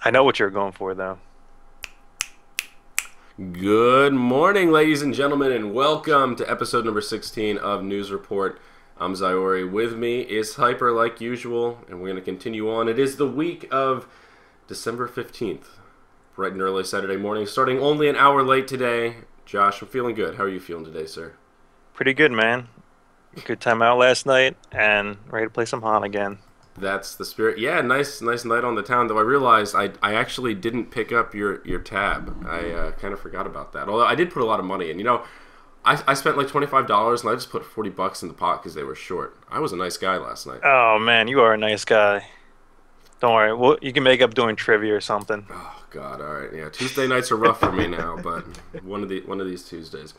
I know what you're going for, though. Good morning, ladies and gentlemen, and welcome to episode number 16 of News Report. I'm Zyori. With me is Hyper, like usual, and we're going to continue on. It is the week of December 15th, bright and early Saturday morning, starting only an hour late today. Josh, I'm feeling good. How are you feeling today, sir? Pretty good, man. Good time out last night, and ready to play some Han again. That's the spirit. Yeah, nice night on the town, though I realized I actually didn't pick up your tab. I kind of forgot about that. Although I did put a lot of money in. I spent like $25 and I just put $40 in the pot because they were short. I was a nice guy last night. Oh man, you are a nice guy. Don't worry, you can make up doing trivia or something. Oh God, all right, yeah. Tuesday nights are rough for me now, but one of these Tuesdays.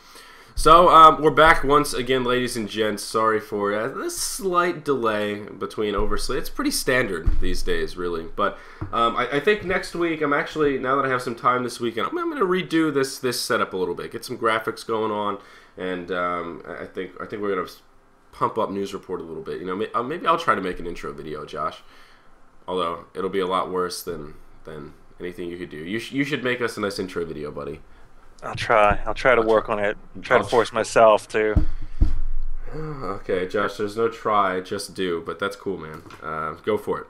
So we're back once again, ladies and gents. Sorry for this slight delay between oversleep. It's pretty standard these days, really. But I think next week, now that I have some time this weekend, I'm going to redo this setup a little bit, get some graphics going on, and I think we're going to pump up News Report a little bit. Maybe I'll try to make an intro video, Josh. Although it'll be a lot worse than anything you could do. You should make us a nice intro video, buddy. I'll try. I'll try to work on it. Try to force myself to. Okay, Josh, there's no try, just do. But that's cool, man. Go for it.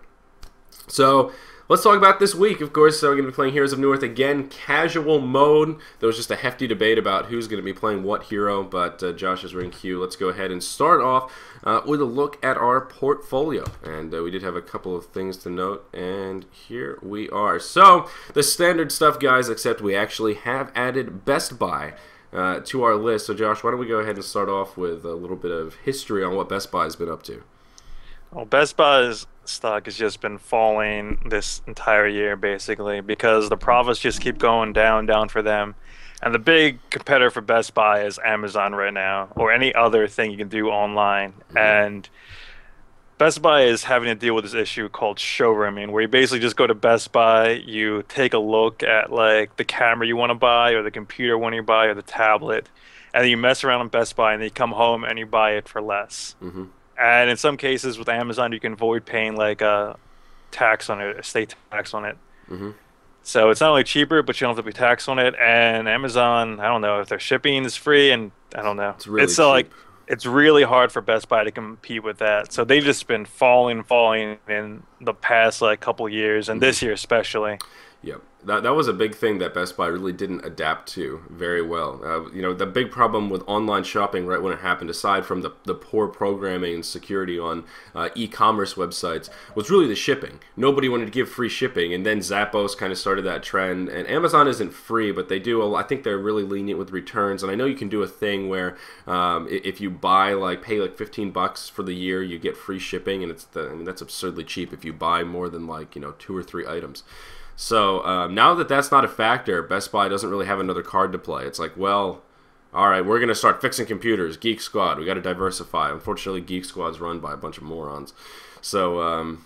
So, let's talk about this week. Of course, we're going to be playing Heroes of North again. Casual mode. There was just a hefty debate about who's going to be playing what hero, but Josh is in queue. Let's go ahead and start off with a look at our portfolio. And we did have a couple of things to note, and here we are. So, the standard stuff, guys, except we actually have added Best Buy to our list. So, Josh, why don't we go ahead and start off with a little bit of history on what Best Buy has been up to. Well, Best Buy's stock has just been falling this entire year, basically, because the profits just keep going down for them. And the big competitor for Best Buy is Amazon right now, or any other thing you can do online. And Best Buy is having to deal with this issue called showrooming, where you basically just go to Best Buy, you take a look at like the camera you want to buy, or the computer you want to buy, or the tablet, and then you mess around on Best Buy, and then you come home and you buy it for less. And in some cases with Amazon, you can avoid paying like a tax on it, a state tax on it. So it's not only cheaper, but you don't have to pay tax on it. And Amazon, I don't know if their shipping is free, and I don't know. It's really cheap. Like it's really hard for Best Buy to compete with that. So they've just been falling in the past like couple years, and this year especially. Yep. That was a big thing that Best Buy really didn't adapt to very well. The big problem with online shopping right when it happened, aside from the poor programming and security on e-commerce websites, was really the shipping. Nobody wanted to give free shipping, and then Zappos kind of started that trend. And Amazon isn't free, but they do. I think they're really lenient with returns. And I know you can do a thing where if you pay like $15 for the year, you get free shipping, and that's absurdly cheap if you buy more than like 2 or 3 items. So now that that's not a factor, Best Buy doesn't really have another card to play. It's like, well, all right, we're going to start fixing computers. Geek Squad, we got to diversify. Unfortunately, Geek Squad's run by a bunch of morons. So,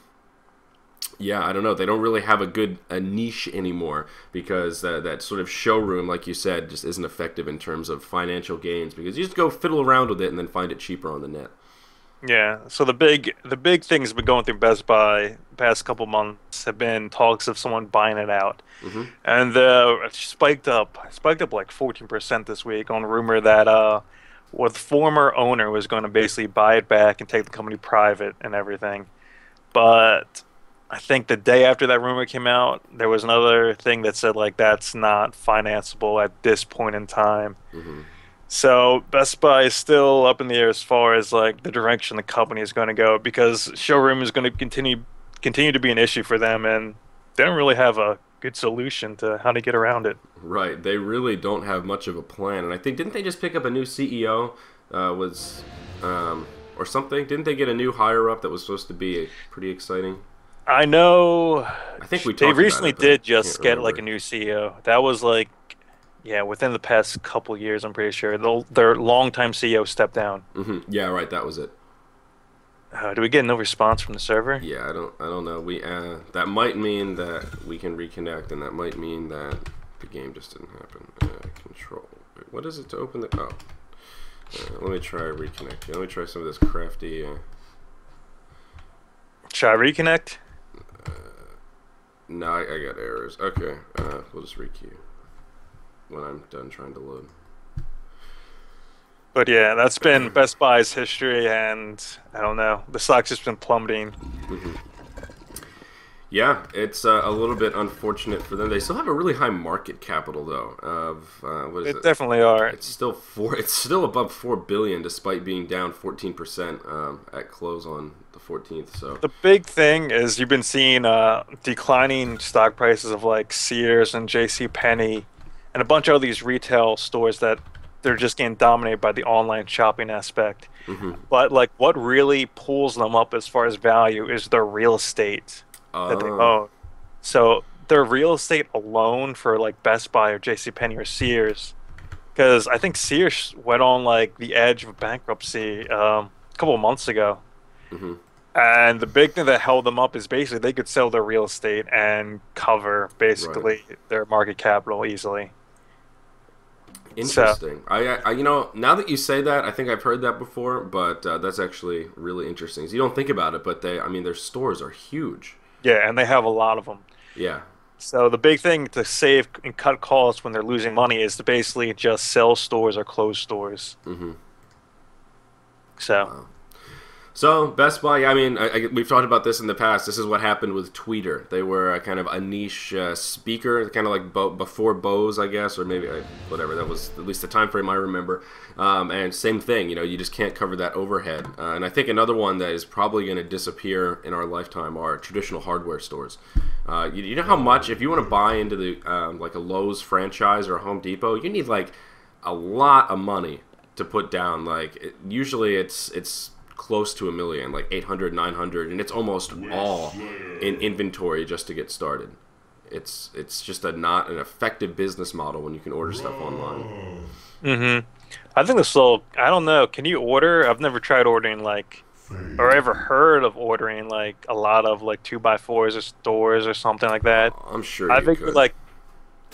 yeah, I don't know. They don't really have a niche anymore because that sort of showroom, like you said, just isn't effective in terms of financial gains because you just go fiddle around with it and then find it cheaper on the net. Yeah, so the big thing that's been going through Best Buy the past couple months have been talks of someone buying it out, and it spiked up like 14% this week on rumor that the former owner was going to basically buy it back and take the company private and everything. But I think the day after that rumor came out, there was another thing that said like that's not financeable at this point in time. So Best Buy is still up in the air as far as like the direction the company is going to go because showroom is going to continue to be an issue for them, and they don't really have a good solution to how to get around it. Right, they really don't have much of a plan, and I think didn't they just pick up a new CEO? Or something? Didn't they get a new higher up that was supposed to be pretty exciting? I know. I think we talked they about recently it, did just get like a new CEO. That was like. Yeah, within the past couple years, I'm pretty sure their longtime CEO stepped down. Yeah, right. That was it. Do we get no response from the server? Yeah, I don't know. That might mean that we can reconnect, and that might mean that the game just didn't happen. Control. Wait, what is it to open the? Oh, let me try reconnect. Let me try some of this crafty. Should I reconnect? No, I got errors. Okay, we'll just rekey when I'm done trying to load. But yeah, that's been Best Buy's history, and I don't know, the stock's just been plummeting. Yeah, it's a little bit unfortunate for them. They still have a really high market capital, though. Of what is It it? definitely are. It's still four. It's still above 4 billion, despite being down 14% at close on the 14th. So The big thing is you've been seeing declining stock prices of like Sears and J.C. Penney and a bunch of these retail stores that they're just getting dominated by the online shopping aspect. But like what really pulls them up as far as value is their real estate that they uh, own. So their real estate alone for like Best Buy or J.C. Penney or Sears, because I think Sears went on like the edge of bankruptcy a couple of months ago. hmm And the big thing that held them up is basically they could sell their real estate and cover right. basically their market capital easily. So, Interesting. You know, now that you say that, I think I've heard that before, but that's actually really interesting. So you don't think about it, but I mean, their stores are huge. yeah, and they have a lot of them. Yeah. So the big thing to save and cut costs when they're losing money is to basically just sell stores or close stores. hmm So, Wow. So Best Buy, I mean, we've talked about this in the past. This is what happened with Tweeter. They were a kind of a niche speaker, kind of like before Bose, I guess, or maybe whatever. That was at least the time frame I remember. And same thing, you know, you just can't cover that overhead. And I think another one that is probably going to disappear in our lifetime are traditional hardware stores. You know how much if you want to buy into the like a Lowe's franchise or a Home Depot, you need like a lot of money to put down. Like usually it's close to 1 million, like 800, 900, and it's almost all in inventory just to get started. It's just not an effective business model when you can order stuff online. hmm I think the still, I don't know. Can you order? I've never tried ordering like, or ever heard of ordering like a lot of like two by fours or stores or something like that. I'm sure I you think could. like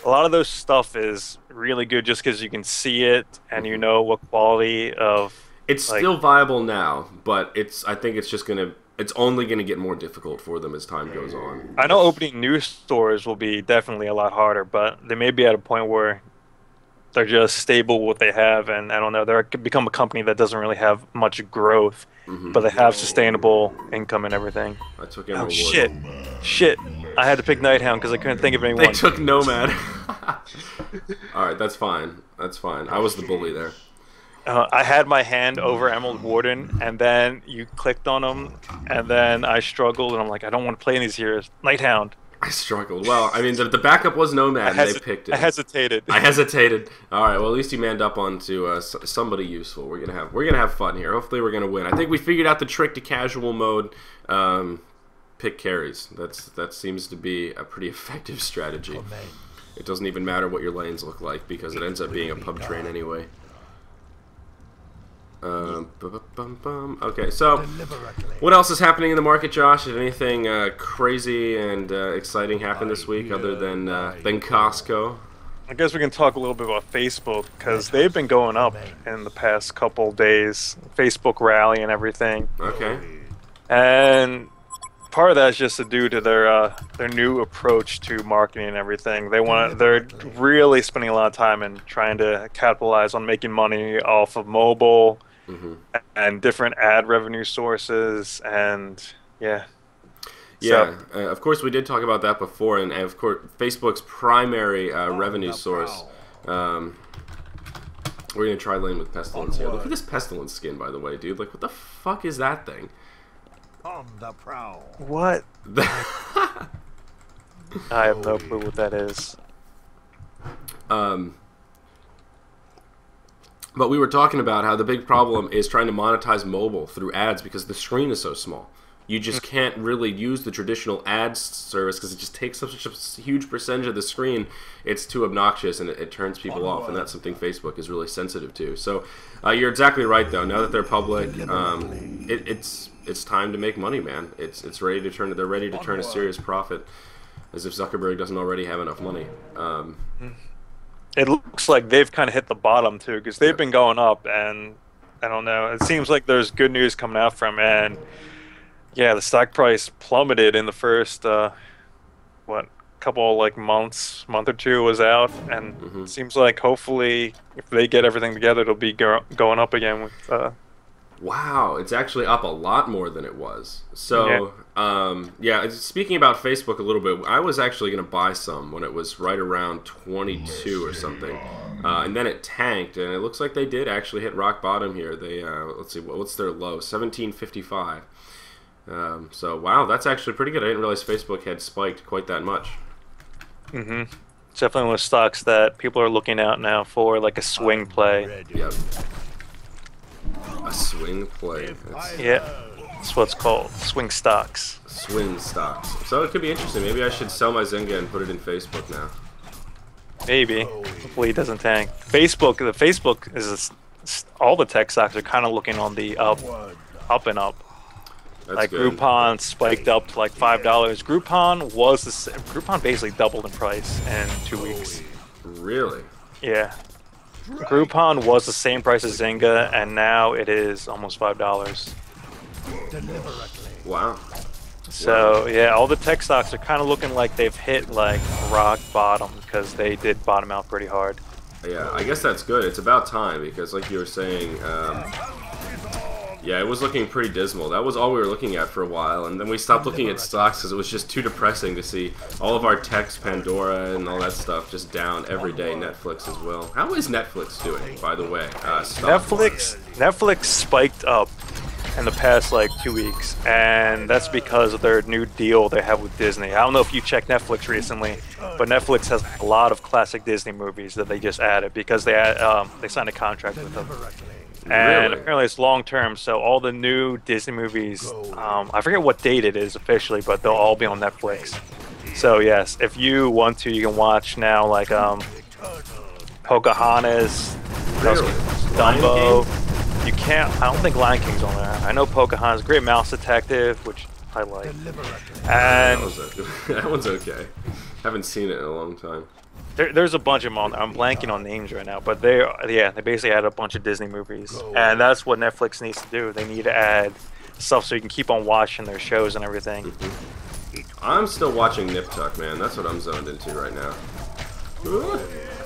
a lot of those stuff is really good just because you can see it and you hmm know what quality of It's like. still viable now, but I think it's only gonna get more difficult for them as time goes on. I know opening new stores will be definitely a lot harder, but they may be at a point where they're just stable with what they have, and I don't know, they're become a company that doesn't really have much growth, hmm but they have sustainable income and everything. I took Oh Emerald Wood. shit! I had to pick Nighthound because I couldn't think of They anyone. took Nomad. All right, that's fine. That's fine. I was the bully there. I had my hand over Emerald Warden, and then you clicked on him, and then I struggled, and I'm like, I don't want to play these heroes. Nighthound. I struggled. Well, I mean, the backup was Nomad, and they picked I it. hesitated. I hesitated. All right. Well, at least you manned up onto somebody useful. We're gonna have fun here. Hopefully, we're gonna win. I think we figured out the trick to casual mode. Pick carries. That seems to be a pretty effective strategy. It doesn't even matter what your lanes look like because it ends up being a pub train anyway. Okay, so what else is happening in the market, Josh? Did anything crazy and exciting happen this week other than Costco? I guess we can talk a little bit about Facebook because they've been going up in the past couple days. Facebook rally and everything, Okay. and part of that is just due to their new approach to marketing and everything. They're really spending a lot of time in trying to capitalize on making money off of mobile hmm and different ad revenue sources, and yeah. So Yeah, of course we did talk about that before, and of course Facebook's primary revenue source. We're gonna try lane with Pestilence here. Look at this Pestilence skin, by the way, dude. Like, what the fuck is that thing? On the prowl. what? I have no clue what that is. um, but we were talking about how the big problem is trying to monetize mobile through ads because the screen is so small. You just can't really use the traditional ads service because it just takes up such a huge percentage of the screen. It's too obnoxious and it turns people off, and that's something Facebook is really sensitive to. So you're exactly right, though. Now that they're public, it's time to make money, man. It's ready to turn. They're ready to turn a serious profit, as if Zuckerberg doesn't already have enough money. It looks like they've kind of hit the bottom too because they've been going up, and I don't know. It seems like there's good news coming out from, and yeah, the stock price plummeted in the first what, couple like month or two was out, and it seems like hopefully if they get everything together, it'll be going up again with. Wow, it's actually up a lot more than it was. So, Yeah. yeah, speaking about Facebook a little bit, I was actually going to buy some when it was right around 22 or something. And then it tanked, and it looks like they did actually hit rock bottom here. They, let's see, what's their low? 1755. So, wow, that's actually pretty good. I didn't realize Facebook had spiked quite that much. Mm-hmm. It's definitely one of the stocks that people are looking out now for, like a swing play. Yep. A swing play. Yeah, that's what it's called. Swing stocks. Swing stocks. So it could be interesting. Maybe I should sell my Zynga and put it in Facebook now. Maybe. Hopefully it doesn't tank. The Facebook is all the tech stocks are kind of looking on the up and up. That's Like good. Groupon spiked up to like $5. Groupon basically doubled in price in 2 weeks. Really? Yeah. Groupon was the same price as Zynga, and now it is almost $5. Wow. So yeah, all the tech stocks are kind of looking like they've hit like rock bottom because they did bottom out pretty hard. Yeah, I guess that's good. It's about time because, like you were saying, yeah, it was looking pretty dismal. That was all we were looking at for a while, and then we stopped looking at stocks because it was just too depressing to see all of our techs, Pandora, and all that stuff just down every day. Netflix as well. How is Netflix doing, by the way? Netflix spiked up in the past like 2 weeks, and that's because of their new deal they have with Disney. I don't know if you checked Netflix recently, but Netflix has a lot of classic Disney movies that they just added because they signed a contract with them. And Really? apparently it's long term, so all the new Disney movies, I forget what date it is officially, but they'll all be on Netflix. So yes, if you want to, you can watch now like Pocahontas, Really? Dumbo. You can't. I don't think Lion King's on there. I know Pocahontas, Great Mouse Detective, which I like, and That one's okay. Haven't seen it in a long time. there's a bunch of them on there. I'm blanking on names right now, but they basically add a bunch of Disney movies, and that's what Netflix needs to do. They need to add stuff so you can keep on watching their shows and everything. I'm still watching Nip Tuck, man. That's what I'm zoned into right now. Ooh,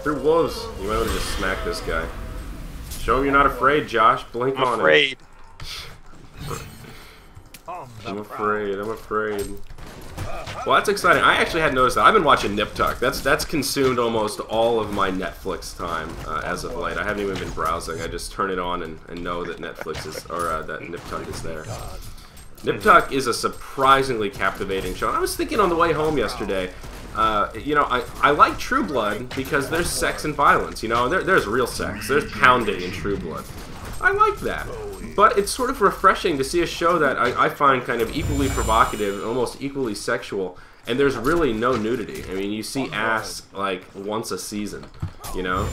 through wolves. You might want to just smack this guy. Show him you're not afraid, Josh. Blink I'm on afraid. I'm afraid. I'm afraid. Well, that's exciting. I actually hadn't noticed that. I've been watching Nip Tuck. That's consumed almost all of my Netflix time as of late. I haven't even been browsing. I just turn it on and know that Netflix is, or that Nip Tuck is there. Nip Tuck is a surprisingly captivating show. I was thinking on the way home yesterday, you know, I like True Blood because there's sex and violence. You know, there's real sex. There's pounding in True Blood. I like that. But it's sort of refreshing to see a show that I find kind of equally provocative and almost equally sexual, and there's really no nudity. I mean, you see ass like once a season, you know?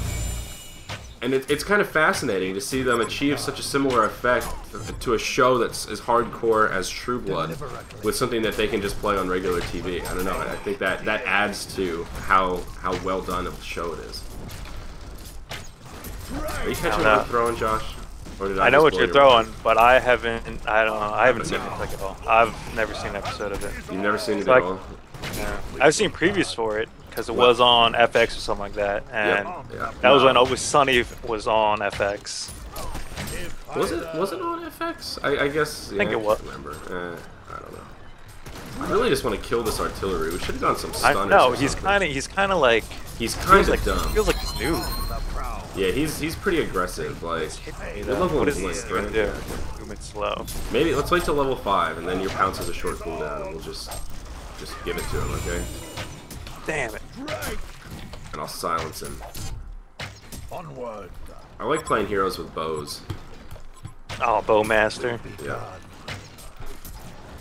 And it's kind of fascinating to see them achieve such a similar effect to a show that's as hardcore as True Blood with something that they can just play on regular TV. I don't know. I think that adds to how well done of a show it is. Are you catching what I'm throwing, Josh? Or did I know just what blow you're your throwing, mind? but I haven't. I don't know. I haven't seen it like at all. I've never seen an episode of it. You've never seen it Like- at all? Yeah. I've seen previews for it because it was on FX or something like that, and Yeah. that was when Always Sunny was on FX. Was it on FX? I guess. Yeah, think it was. I can't remember. I don't know. I really just want to kill this artillery. We should have done some I stunners. know or he's something. kind of like He's kind feels of like dumb. feels like he's new. Yeah, he's pretty aggressive. Like, what level What is Blink, he gonna right? do? Movement slow. Maybe let's wait till level 5, and then your pounce has a short cooldown, and we'll just give it to him, okay? Damn it. And I'll silence him. Onward. I like playing heroes with bows. Oh, Bowmaster. Yeah.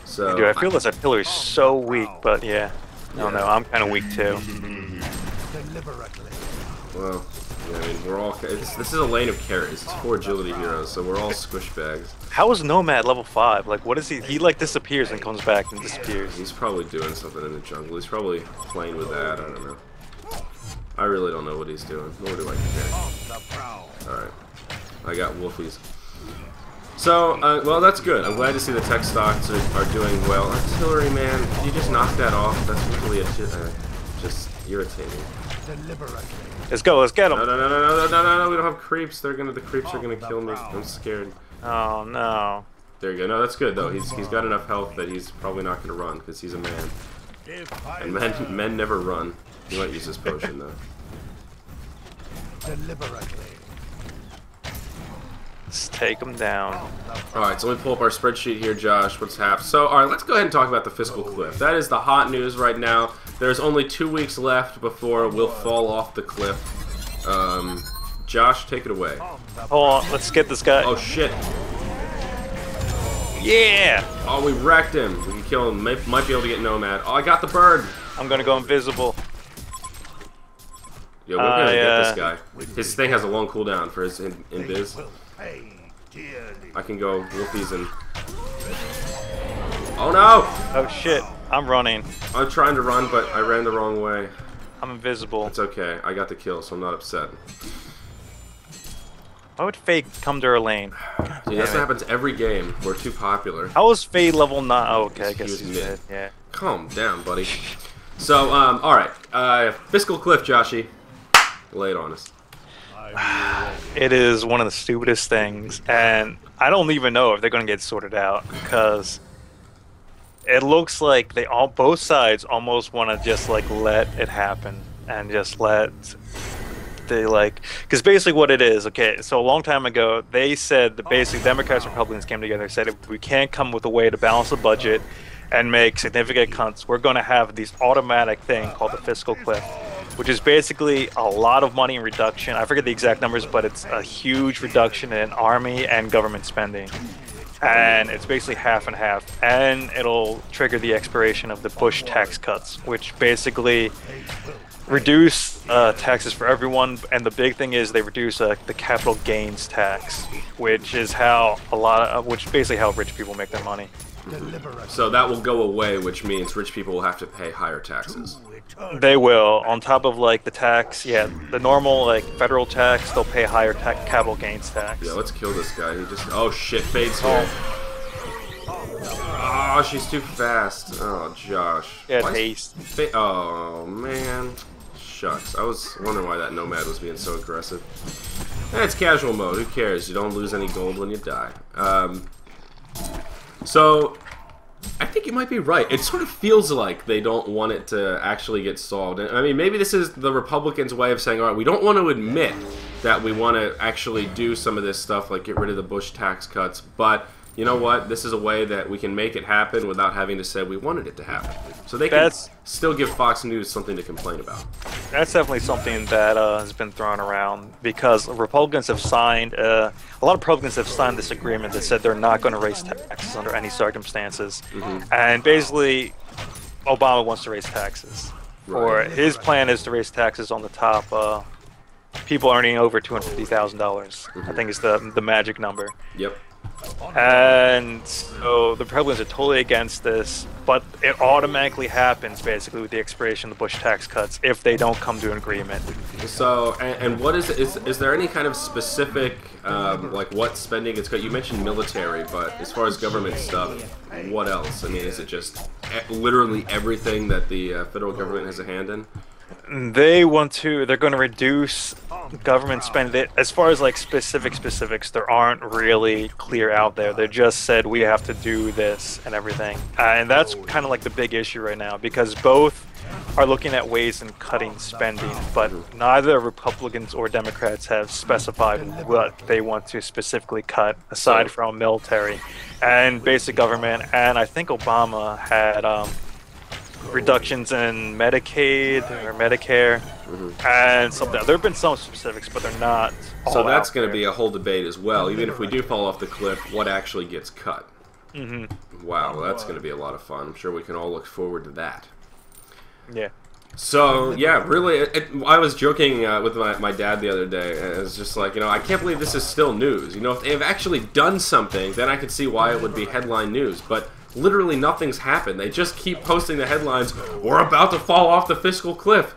So Dude, I feel this artillery's so weak, but yeah. No, I'm kind of weak too. well, yeah, I mean, we're all. This is a lane of carries. It's 4 agility heroes, so we're all squish bags. How is Nomad level 5? Like, what is he? He like disappears and comes back and disappears. He's probably doing something in the jungle. He's probably playing with that. I don't know. I really don't know what he's doing. Nor do I care. Alright. I got wolfies. So, well, that's good. I'm glad to see the tech stocks are doing well. Artillery, man, you just knocked that off. That's really just irritating. Let's go. Let's get them. No, we don't have creeps. The creeps are gonna kill me. I'm scared. Oh no. There you go. No, that's good though. He's got enough health that he's probably not gonna run because he's a man. And men never run. He might use his potion though. Let's take them down. Alright, so let me pull up our spreadsheet here, Josh. What's happening? So, alright, let's go ahead and talk about the Fiscal Cliff. That is the hot news right now. There's only 2 weeks left before we'll fall off the cliff. Josh, take it away. Hold on, let's get this guy. Oh, shit. Yeah! Oh, we wrecked him. We can kill him. Might be able to get Nomad. Oh, I got the bird. I'm gonna go invisible. Yo, we're gonna get this guy. His thing has a long cooldown for his invis. I can go Wolfies and... Oh no! Oh shit, I'm running. I'm trying to run, but I ran the wrong way. I'm invisible. It's okay. I got the kill, so I'm not upset. Why would Fade come to our lane? See, that's what happens every game. We're too popular. How was Fade level 9? Oh, okay, I guess He he's was dead. Yeah. Calm down, buddy. So, alright. Fiscal Cliff, Joshy. Lay it on us. It is one of the stupidest things, and I don't even know if they're going to get sorted out, because it looks like both sides almost want to just like let it happen and just let because basically what it is, okay, so a long time ago they said that basically Democrats and Republicans came together and said if we can't come with a way to balance the budget and make significant cuts, we're going to have this automatic thing called the Fiscal Cliff, which is basically a lot of money in reduction. I forget the exact numbers, but it's a huge reduction in army and government spending. And it's basically half and half. And it'll trigger the expiration of the Bush tax cuts, which basically reduce taxes for everyone. And the big thing is they reduce the capital gains tax, which is how which basically how rich people make their money. So that will go away, which means rich people will have to pay higher taxes. They will, on top of like the tax, the normal like federal tax, they'll pay higher capital gains tax. Yeah, let's kill this guy. He just, oh shit, Fade's here. Oh, she's too fast. Oh, Josh. Yeah, haste. Oh man, shucks. I was wondering why that Nomad was being so aggressive. It's casual mode. Who cares? You don't lose any gold when you die. So, I think you might be right. It sort of feels like they don't want it to actually get solved. I mean, maybe this is the Republicans' way of saying, all right, we don't want to admit that we want to actually do some of this stuff, like get rid of the Bush tax cuts, but you know what? This is a way that we can make it happen without having to say we wanted it to happen. So they can still give Fox News something to complain about. That's definitely something that has been thrown around, because Republicans have signed, a lot of Republicans have signed this agreement that said they're not going to raise taxes under any circumstances. And basically, Obama wants to raise taxes. His plan is to raise taxes on the top people earning over $250,000. I think is the magic number. Yep. And so the Republicans are totally against this, but it automatically happens basically with the expiration of the Bush tax cuts if they don't come to an agreement. So, and what is there any kind of specific, like what spending it's got? You mentioned military, but as far as government stuff, what else? I mean, is it just literally everything that the federal government has a hand in? They're going to reduce government spending. As far as like specifics, there aren't really clear out there. They just said we have to do this and everything. And that's kind of like the big issue right now, because both are looking at ways in cutting spending, but neither Republicans or Democrats have specified what they want to specifically cut aside from military and basic government. And I think Obama had reductions in Medicaid or Medicare and something. There have been some specifics, but they're not all so that's going to be a whole debate as well. Even if we do fall off the cliff, what actually gets cut? Wow, well, that's going to be a lot of fun. I'm sure we can all look forward to that. Yeah. So, yeah, really, I was joking with my dad the other day. It was just like, I can't believe this is still news. If they've actually done something, then I could see why it would be headline news. But literally nothing's happened. They just keep posting the headlines, we're about to fall off the fiscal cliff.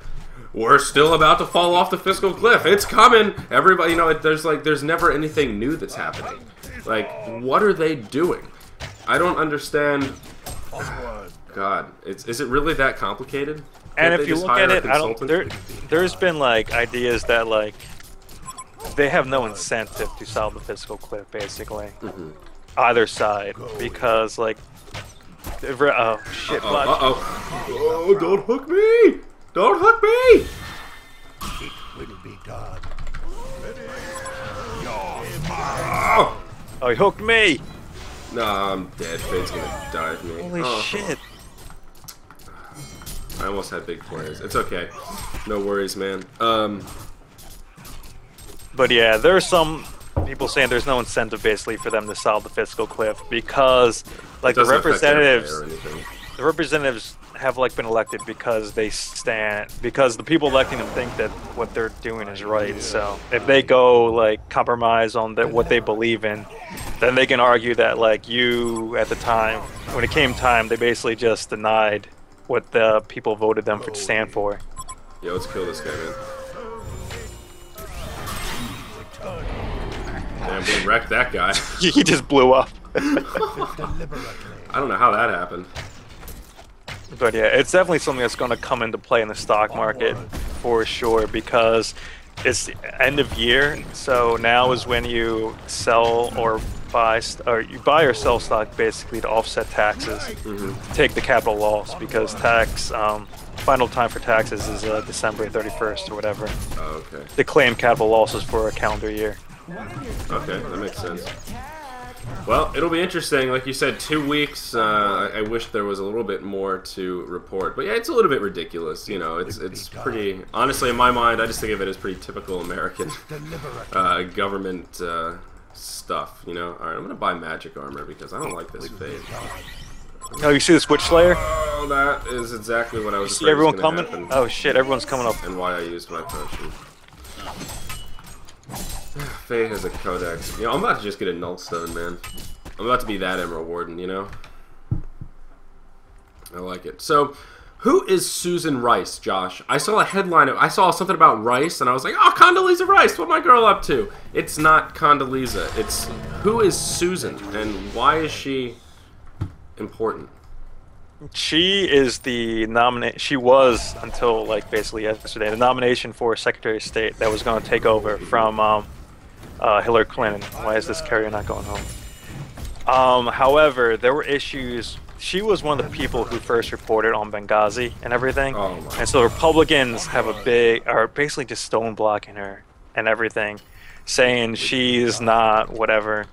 We're still about to fall off the fiscal cliff. It's coming. Everybody, there's never anything new that's happening. Like, what are they doing? I don't understand. Onward. God, is it really that complicated? And Can't if they you just look hire at a it, consultant? there's been like ideas that like they have no incentive to solve the fiscal cliff, basically. Either side, because like, oh shit, blood. Oh, don't hook me! Don't hook me! It will be done. Oh, he hooked me! Nah, I'm dead. Fade's gonna die of me. Holy shit! I almost had big plans. It's okay. No worries, man. But yeah, there are some people saying there's no incentive basically for them to solve the fiscal cliff because like it doesn't affect their pay or anything. the representatives have like been elected because because the people electing them think that what they're doing is right. So if they go like compromise on what they believe in, then they can argue that like you at the time when it came time they basically just denied what the people voted them to stand for. Yeah, let's kill this guy, man. Damn, we wrecked that guy. He just blew up. Deliberately. I don't know how that happened. But yeah, it's definitely something that's going to come into play in the stock market for sure because it's the end of year. So now is when you sell or buy, or you buy or sell stock basically to offset taxes, to take the capital loss because final time for taxes is December 31st or whatever. Oh, okay. They claim capital losses for a calendar year. Okay, that makes sense. Well, it'll be interesting. Like you said, 2 weeks. I wish there was a little bit more to report. But yeah, it's a little bit ridiculous. You know, it's pretty... Honestly, in my mind, I just think of it as pretty typical American government stuff, you know? Alright, I'm gonna buy magic armor because I don't like this fade. Oh, you see the Switch Slayer? Oh, that is exactly what I was You see afraid everyone was gonna coming? happen. Oh shit, everyone's coming up. And why I used my potion. Faye has a codex. You know, I'm about to just get a nullstone, man. I'm about to be that Emerald Warden, you know? I like it. So, who is Susan Rice, Josh? I saw a headline. I saw something about Rice, and I was like, oh, Condoleezza Rice, what my girl up to? It's not Condoleezza. It's, who is Susan, and why is she important? She is the she was, until like basically yesterday, the nomination for Secretary of State that was going to take over from Hillary Clinton. Why is this carrier not going home? However, there were issues. She was one of the people who first reported on Benghazi and everything. Oh my. And so Republicans are basically just stone blocking her and everything, saying she's not whatever.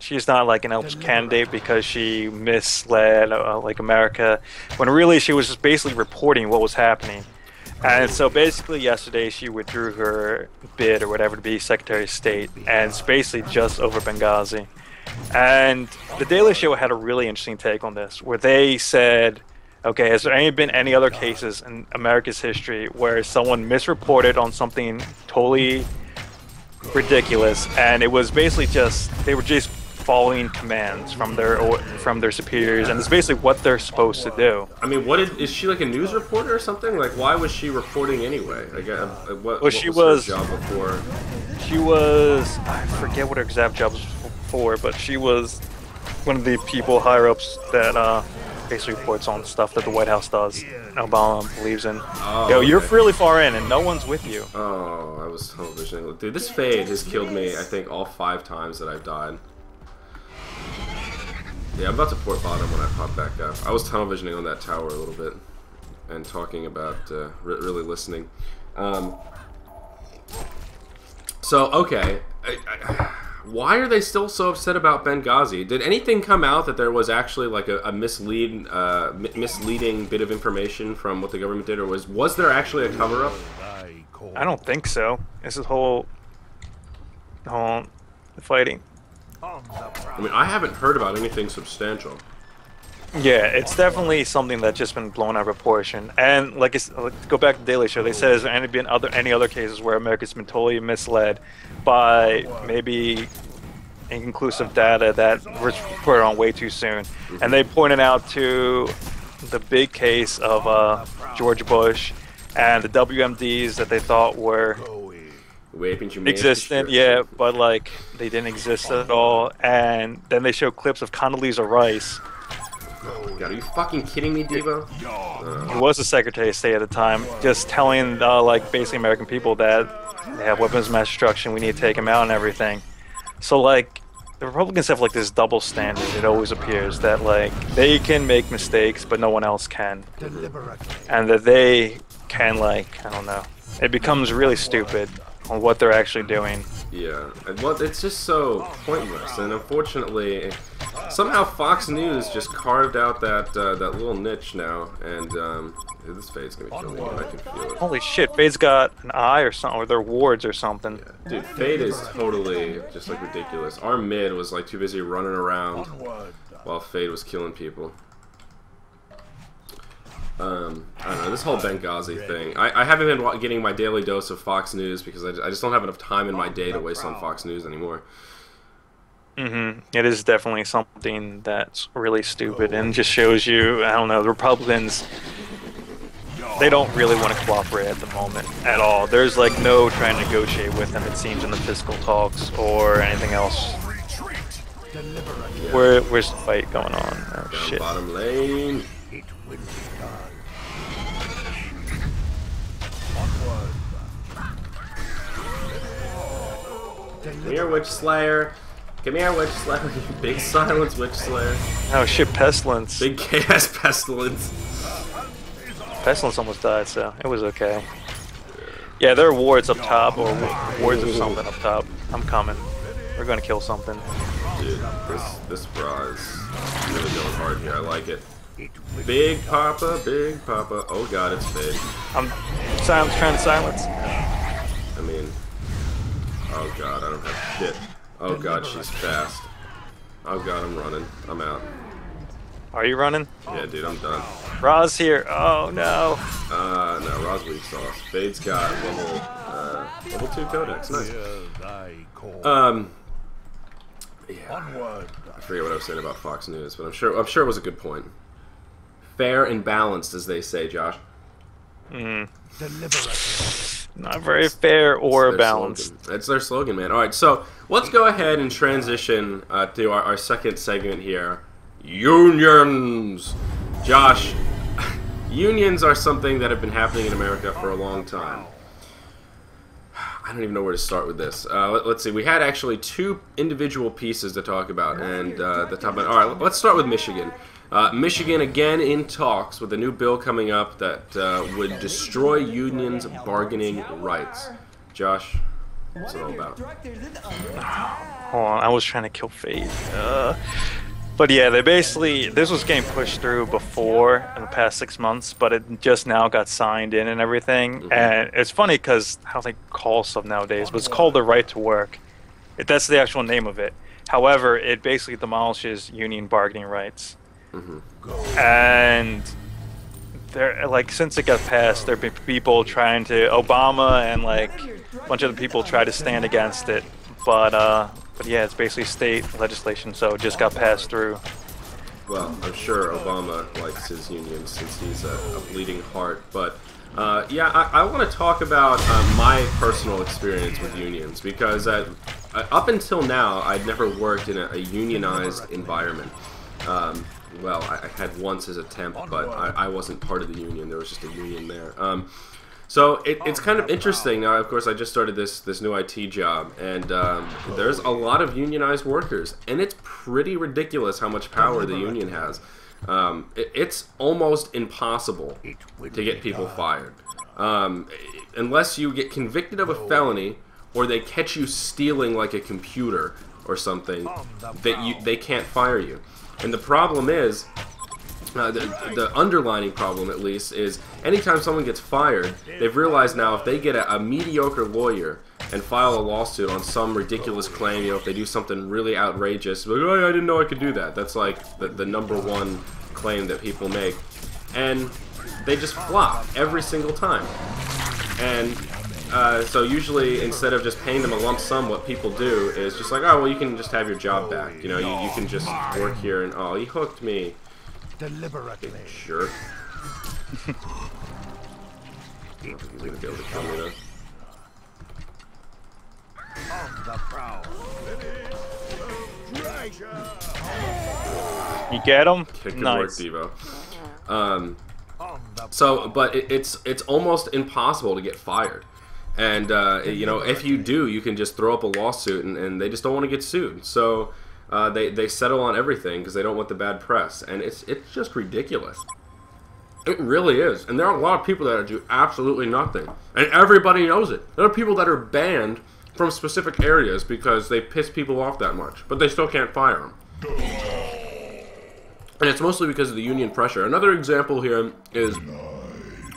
She's not like an Elps candidate because she misled like America, when really she was just basically reporting what was happening. And so basically yesterday she withdrew her bid or whatever to be Secretary of State, and it's basically just over Benghazi. And the Daily Show had a really interesting take on this, where they said, okay, has there been any other cases in America's history where someone misreported on something totally ridiculous, and it was basically just, they were just following commands from their superiors, and it's basically what they're supposed to do. I mean, is she like a news reporter or something? Like, why was she reporting anyway? Like, what she was her job before? She was, I forget what her exact job was for, but she was one of the people higher ups that basically reports on stuff that the White House does. Obama believes in. Oh, Yo, you're okay. really far in, and no one's with you. Oh, I was televisioning. Dude, this fade has killed me, I think, all 5 times that I've died. Yeah, I'm about to port bottom when I pop back up. I was tunnel visioning on that tower a little bit and talking about really listening. So, okay. Why are they still so upset about Benghazi? Did anything come out that there was actually like a misleading bit of information from what the government did, or was there actually a cover-up? I don't think so. This is whole fighting. I mean, I haven't heard about anything substantial. Yeah, it's definitely something that's just been blown out of proportion. And like, go back to the Daily Show, they said, has there been any other cases where America's been totally misled by maybe inconclusive data that was reported on way too soon? And they pointed out to the big case of George Bush and the WMDs that they thought were existent, yeah, but like they didn't exist at all. And then they show clips of Condoleezza Rice, God, are you fucking kidding me, Devo? who was the Secretary of State at the time, just telling like basically American people that they have weapons of mass destruction, we need to take them out and everything. So like the Republicans have like this double standard. It always appears that like they can make mistakes, but no one else can, and that they can like I don't know. It becomes really stupid on what they're actually doing. Yeah, well, it's just so pointless, and unfortunately, somehow Fox News just carved out that that little niche now, and this Fade's gonna kill me. I can feel it. Holy shit, Fade's got an eye or something, or their wards or something. Yeah. Dude, Fade is totally just like ridiculous. Our mid was like too busy running around while Fade was killing people. I don't know, this whole Benghazi thing. I haven't been getting my daily dose of Fox News because I just don't have enough time in my day to waste on Fox News anymore. It is definitely something that's really stupid and just shows you, I don't know, the Republicans, they don't really want to cooperate at the moment at all. There's like no trying to negotiate with them, it seems, in the fiscal talks or anything else. Yeah. Where's the fight going on? Oh, Down shit. bottom lane. It will be done. Come here, Witch Slayer. Come here, Witch Slayer. Big silence, Witch Slayer. Oh shit, Pestilence. Big chaos pestilence. Pestilence almost died, so it was okay. Yeah, there are wards up top, or wards of something up top. I'm coming. We're gonna kill something. Dude, this bra is really going hard here. I like it. Big Papa, Big Papa. Oh god, it's big. I'm trying to silence. I mean, oh god, I don't have shit. Oh god, she's fast. Oh god, I'm running. I'm out. Are you running? Yeah, dude, I'm done. Ra's here. Oh no. No, Ra's weak sauce. Fade's got level 2 codex. Nice. Yeah. I forget what I was saying about Fox News, but I'm sure it was a good point. Fair and balanced, as they say, Josh. Not very fair or balanced. That's their slogan, man. All right, so let's go ahead and transition to our second segment here. Unions! Josh, unions are something that have been happening in America for a long time. I don't even know where to start with this. Let's see. We had actually two individual pieces to talk about, and the top one. All right, let's start with Michigan. Michigan again in talks with a new bill coming up that would destroy unions' bargaining rights. Josh, what's it all about? Hold on, I was trying to kill Fade. But yeah, they basically, this was getting pushed through before in the past 6 months, but it just now got signed in and everything. And it's funny because how they call stuff nowadays, but it's called the right to work. That's the actual name of it. However, it basically demolishes union bargaining rights. And there, like, since it got passed, there have been people trying to, Obama and like a bunch of other people try to stand against it, but yeah, it's basically state legislation, so it just got passed through. Well, I'm sure Obama likes his unions since he's a bleeding heart, but yeah, I want to talk about my personal experience with unions, because up until now, I'd never worked in a unionized environment. Well, I had once as a temp, but I wasn't part of the union. There was just a union there. So it's kind of interesting. Now, of course, I just started this new IT job, and there's a lot of unionized workers, and it's pretty ridiculous how much power the union has. It's almost impossible to get people fired. Unless you get convicted of a felony, or they catch you stealing like a computer or something, they can't fire you. And the problem is, the underlining problem at least, is anytime someone gets fired, they've realized now if they get a mediocre lawyer and file a lawsuit on some ridiculous claim, you know, if they do something really outrageous, like, oh, I didn't know I could do that. That's like the number one claim that people make. And they just flop every single time. And so usually, instead of just paying them a lump sum, what people do is just like, oh, well, you can just have your job back. You know, you can just work here, and oh, he hooked me. Deliberately. Sure. He's gonna be able to kill me though. the prowl. You get him? Good Nice. work, Devo. On the So, but it's almost impossible to get fired. And, you know, if you do, you can just throw up a lawsuit, and they just don't want to get sued. So they settle on everything because they don't want the bad press. And it's just ridiculous. It really is. And there are a lot of people that do absolutely nothing. And everybody knows it. There are people that are banned from specific areas because they piss people off that much. But they still can't fire them. And it's mostly because of the union pressure. Another example here is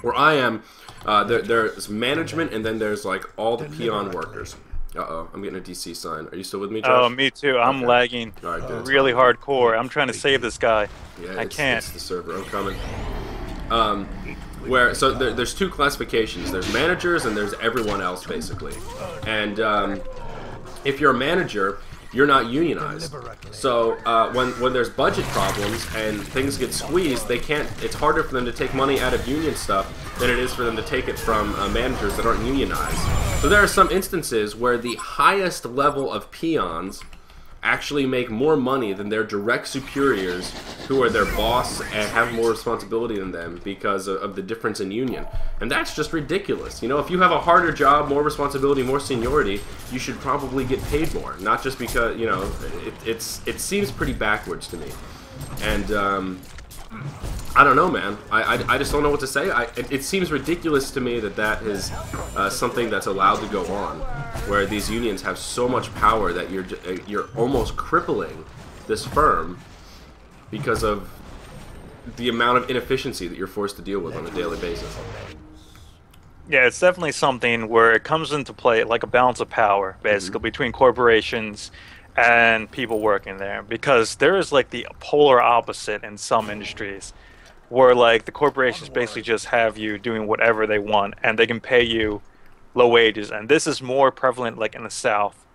where I am. There's management, and then there's like all the peon workers. Uh-oh, I'm getting a DC sign. Are you still with me, Josh? Oh, me too. I'm lagging All right, good. really hardcore. I'm trying to save this guy. Yeah, I can't. It's the server. I'm coming. So there's two classifications. There's managers and there's everyone else, basically. And if you're a manager, you're not unionized. So when there's budget problems and things get squeezed, they can't. It's harder for them to take money out of union stuff than it is for them to take it from managers that aren't unionized. So there are some instances where the highest level of peons actually make more money than their direct superiors, who are their boss and have more responsibility than them because of the difference in union. And that's just ridiculous. You know, if you have a harder job, more responsibility, more seniority, you should probably get paid more. Not just because, you know, it seems pretty backwards to me. And I don't know, man. I just don't know what to say. It seems ridiculous to me that is something that's allowed to go on, where these unions have so much power that you're almost crippling this firm because of the amount of inefficiency that you're forced to deal with on a daily basis. Yeah, it's definitely something where it comes into play like a balance of power, basically, between corporations and people working there. Because there is like the polar opposite in some industries, where like the corporations basically just have you doing whatever they want, and they can pay you low wages. And this is more prevalent like in the South,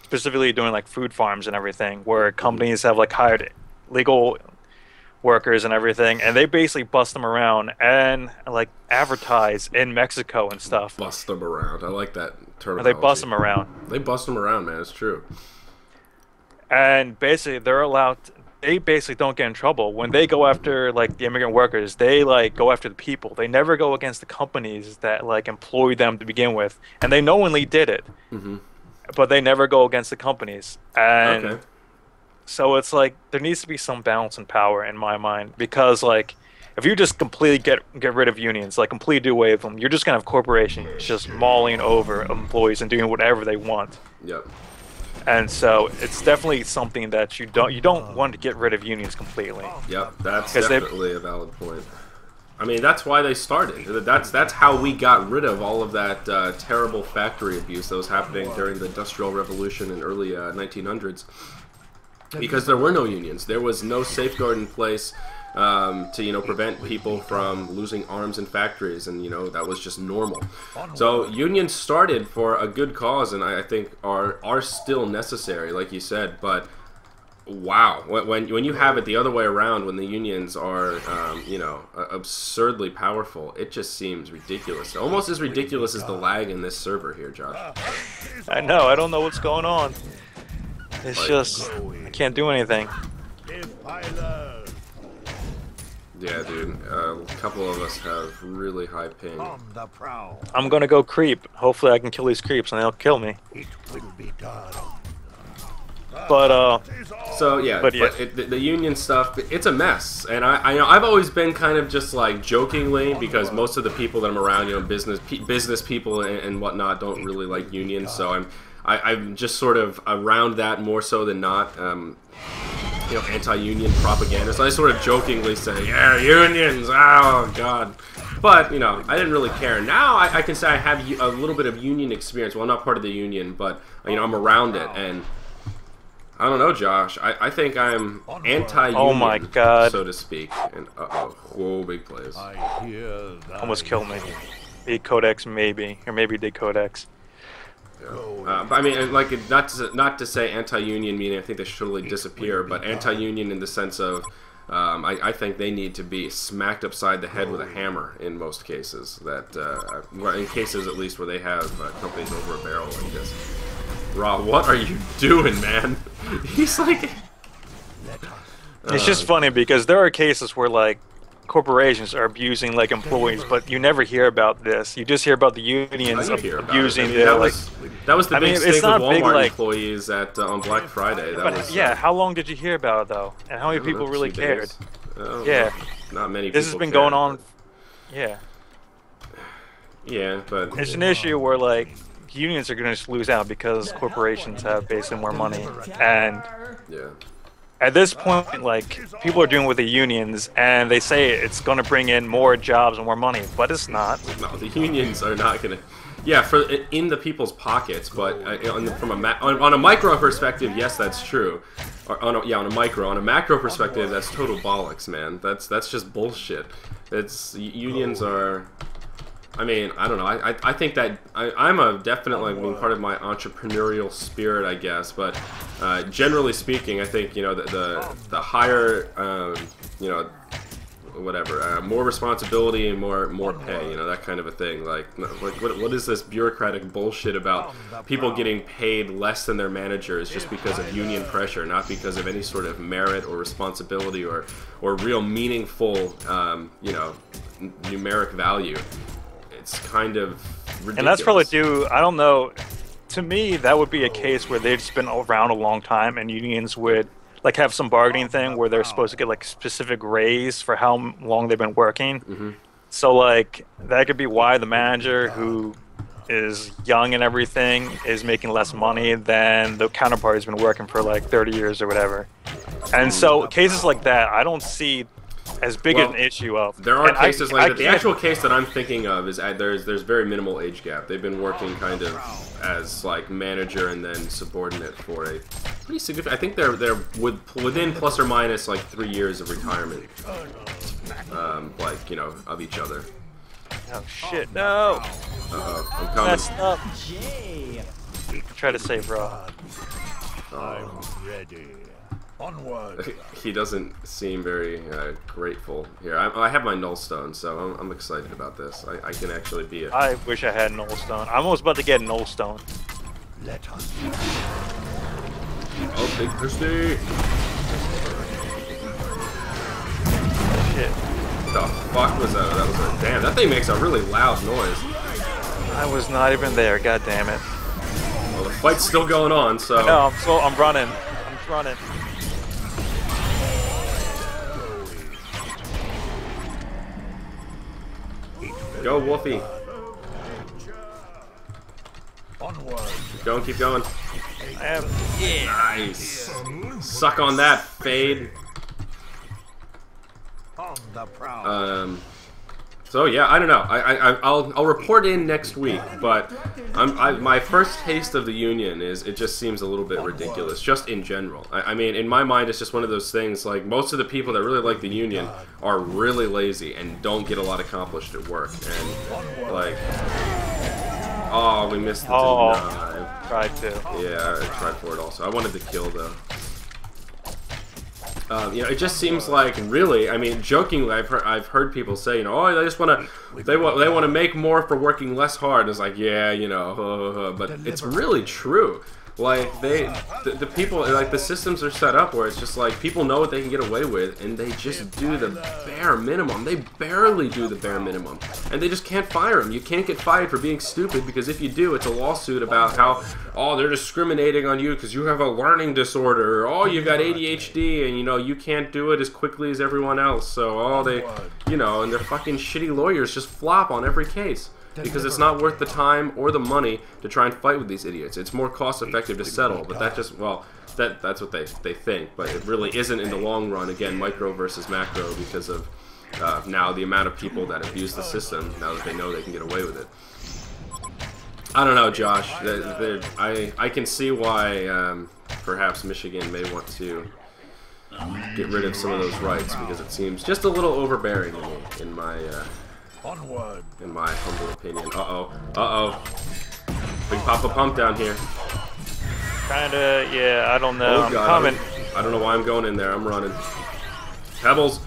specifically doing like food farms and everything, where companies have like hired legal workers and everything, and they basically bust them around and like advertise in Mexico and stuff. Bust them around. I like that terminology. They bust them around. They bust them around, man. It's true. And basically, they're allowed. They basically don't get in trouble when they go after like the immigrant workers. They like go after the people. They never go against the companies that like employed them to begin with, and they knowingly did it. But they never go against the companies. And Okay. so it's like there needs to be some balance in power in my mind, because like if you just completely get rid of unions, like completely do away with them, you're just gonna have corporations just mauling over employees and doing whatever they want. Yep. And so it's definitely something that you don't want to get rid of unions completely. Yep. That's 'Cause they- definitely a valid point. I mean, that's why they started. That's how we got rid of all of that terrible factory abuse that was happening during the Industrial Revolution in early 1900s. Because there were no unions. There was no safeguard in place to prevent people from losing arms in factories, and that was just normal. So unions started for a good cause, and I think are still necessary, like you said. But wow, when you have it the other way around, when the unions are absurdly powerful, it just seems ridiculous. Almost as ridiculous as the lag in this server here, Josh. I know. I don't know what's going on. It's just I can't do anything. Yeah, dude. A couple of us have really high ping. On the prowl. I'm gonna go creep. Hopefully, I can kill these creeps and they'll kill me. It will be done. But So yeah, But yeah. the union stuff, it's a mess, and I've always been kind of just like jokingly, because most of the people that I'm around, business people and whatnot, don't really like unions, so I'm just sort of around that more so than not. Anti-union propaganda. So I sort of jokingly say, yeah, unions, oh god. But I didn't really care. Now I can say I have a little bit of union experience. Well, I'm not part of the union, but I'm around it, and I don't know, Josh. I think I'm anti-union, Oh my God. so to speak. And whoa, big plays. I hear that. almost killed me. Big Codex maybe, or maybe did Codex. But I mean, like, not to say anti-union, meaning I think they should totally disappear, but anti-union in the sense of I think they need to be smacked upside the head with a hammer in most cases. That in cases at least where they have companies over a barrel like this. Raw, what are you doing, man? He's like... It's just funny because there are cases where like corporations are abusing like employees, but you never hear about this. You just hear about the unions abusing their like. That was the big stink with Walmart big, like, employees at on Black Friday. That was, yeah, how long did you hear about it though? And how many people really cared? Yeah, not many. This has been going on. Yeah. Yeah, but it's an issue where like unions are going to just lose out because corporations have basically more money, and yeah. At this point, like, people are doing with the unions, and they say it's going to bring in more jobs and more money, but it's not. No, the unions are not going to. Yeah, for in the people's pockets, but from on a micro perspective, yes, that's true. Or on a micro, on a macro perspective, that's total bollocks, man. That's just bullshit. It's unions are. I mean, I don't know. I think that I'm a definitely part of my entrepreneurial spirit, I guess. But generally speaking, I think the higher whatever more responsibility and more pay, that kind of a thing. Like what is this bureaucratic bullshit about people getting paid less than their managers just because of union pressure, not because of any sort of merit or responsibility or real meaningful numeric value. It's kind of ridiculous. And that's probably due, I don't know, to me that would be a case where they've just been around a long time and unions would like have some bargaining thing where they're supposed to get like specific raise for how long they've been working. Mm-hmm. So like that could be why the manager who is young and everything is making less money than the counterpart who's been working for like 30 years or whatever. And so cases like that I don't see as big an issue of. There are cases like that. The actual case that I'm thinking of is there's very minimal age gap. They've been working kind of as like manager and then subordinate for a pretty significant. I think they're within plus or minus like 3 years of retirement, of each other. Oh shit! No. I'm coming. That's up. Try to save Raw. I'm ready. Onward. He doesn't seem very grateful here. I have my null stone, so I'm excited about this. I can actually be a... I wish I had null stone. I'm almost about to get null stone. Let us. Oh, big thirsty! Shit. What the fuck was that? That was a... Damn, that thing makes a really loud noise. I was not even there. God damn it. Well, the fight's still going on, so... No, I'm running. I'm running. Go, Wolfie. Onward. Keep going. I am. Nice. Suck on that, Fade. On the prowl. So yeah, I don't know. I'll report in next week, but my first taste of the union is it just seems a little bit ridiculous, just in general. I mean, in my mind, it's just one of those things. Like most of the people that really like the union are really lazy and don't get a lot accomplished at work. And like, oh, we missed the deny. Tried to. Yeah, I tried for it also. I wanted to kill though. It just seems like really. I mean, jokingly, I've heard people say, oh, they just want to make more for working less hard. And it's like, yeah, but it's really true. Like the people, like the systems are set up where it's just like people know what they can get away with, and they just do the bare minimum. They barely do the bare minimum, and they just can't fire them. You can't get fired for being stupid because if you do, it's a lawsuit about how they're discriminating on you because you have a learning disorder, or you've got ADHD, and you can't do it as quickly as everyone else. So they, and their fucking shitty lawyers just flop on every case. Because it's not worth the time or the money to try and fight with these idiots. It's more cost effective to settle, but that just, that's what they think, but it really isn't in the long run. Again, micro versus macro, because of now the amount of people that abuse the system, now that they know they can get away with it. I don't know, Josh. I can see why perhaps Michigan may want to get rid of some of those rights, because it seems just a little overbearing to me, in my... Onward. in my humble opinion. Big Papa Pump down here. Kinda, yeah, I don't know. Oh, God, I'm coming. I don't know why I'm going in there. I'm running. Pebbles,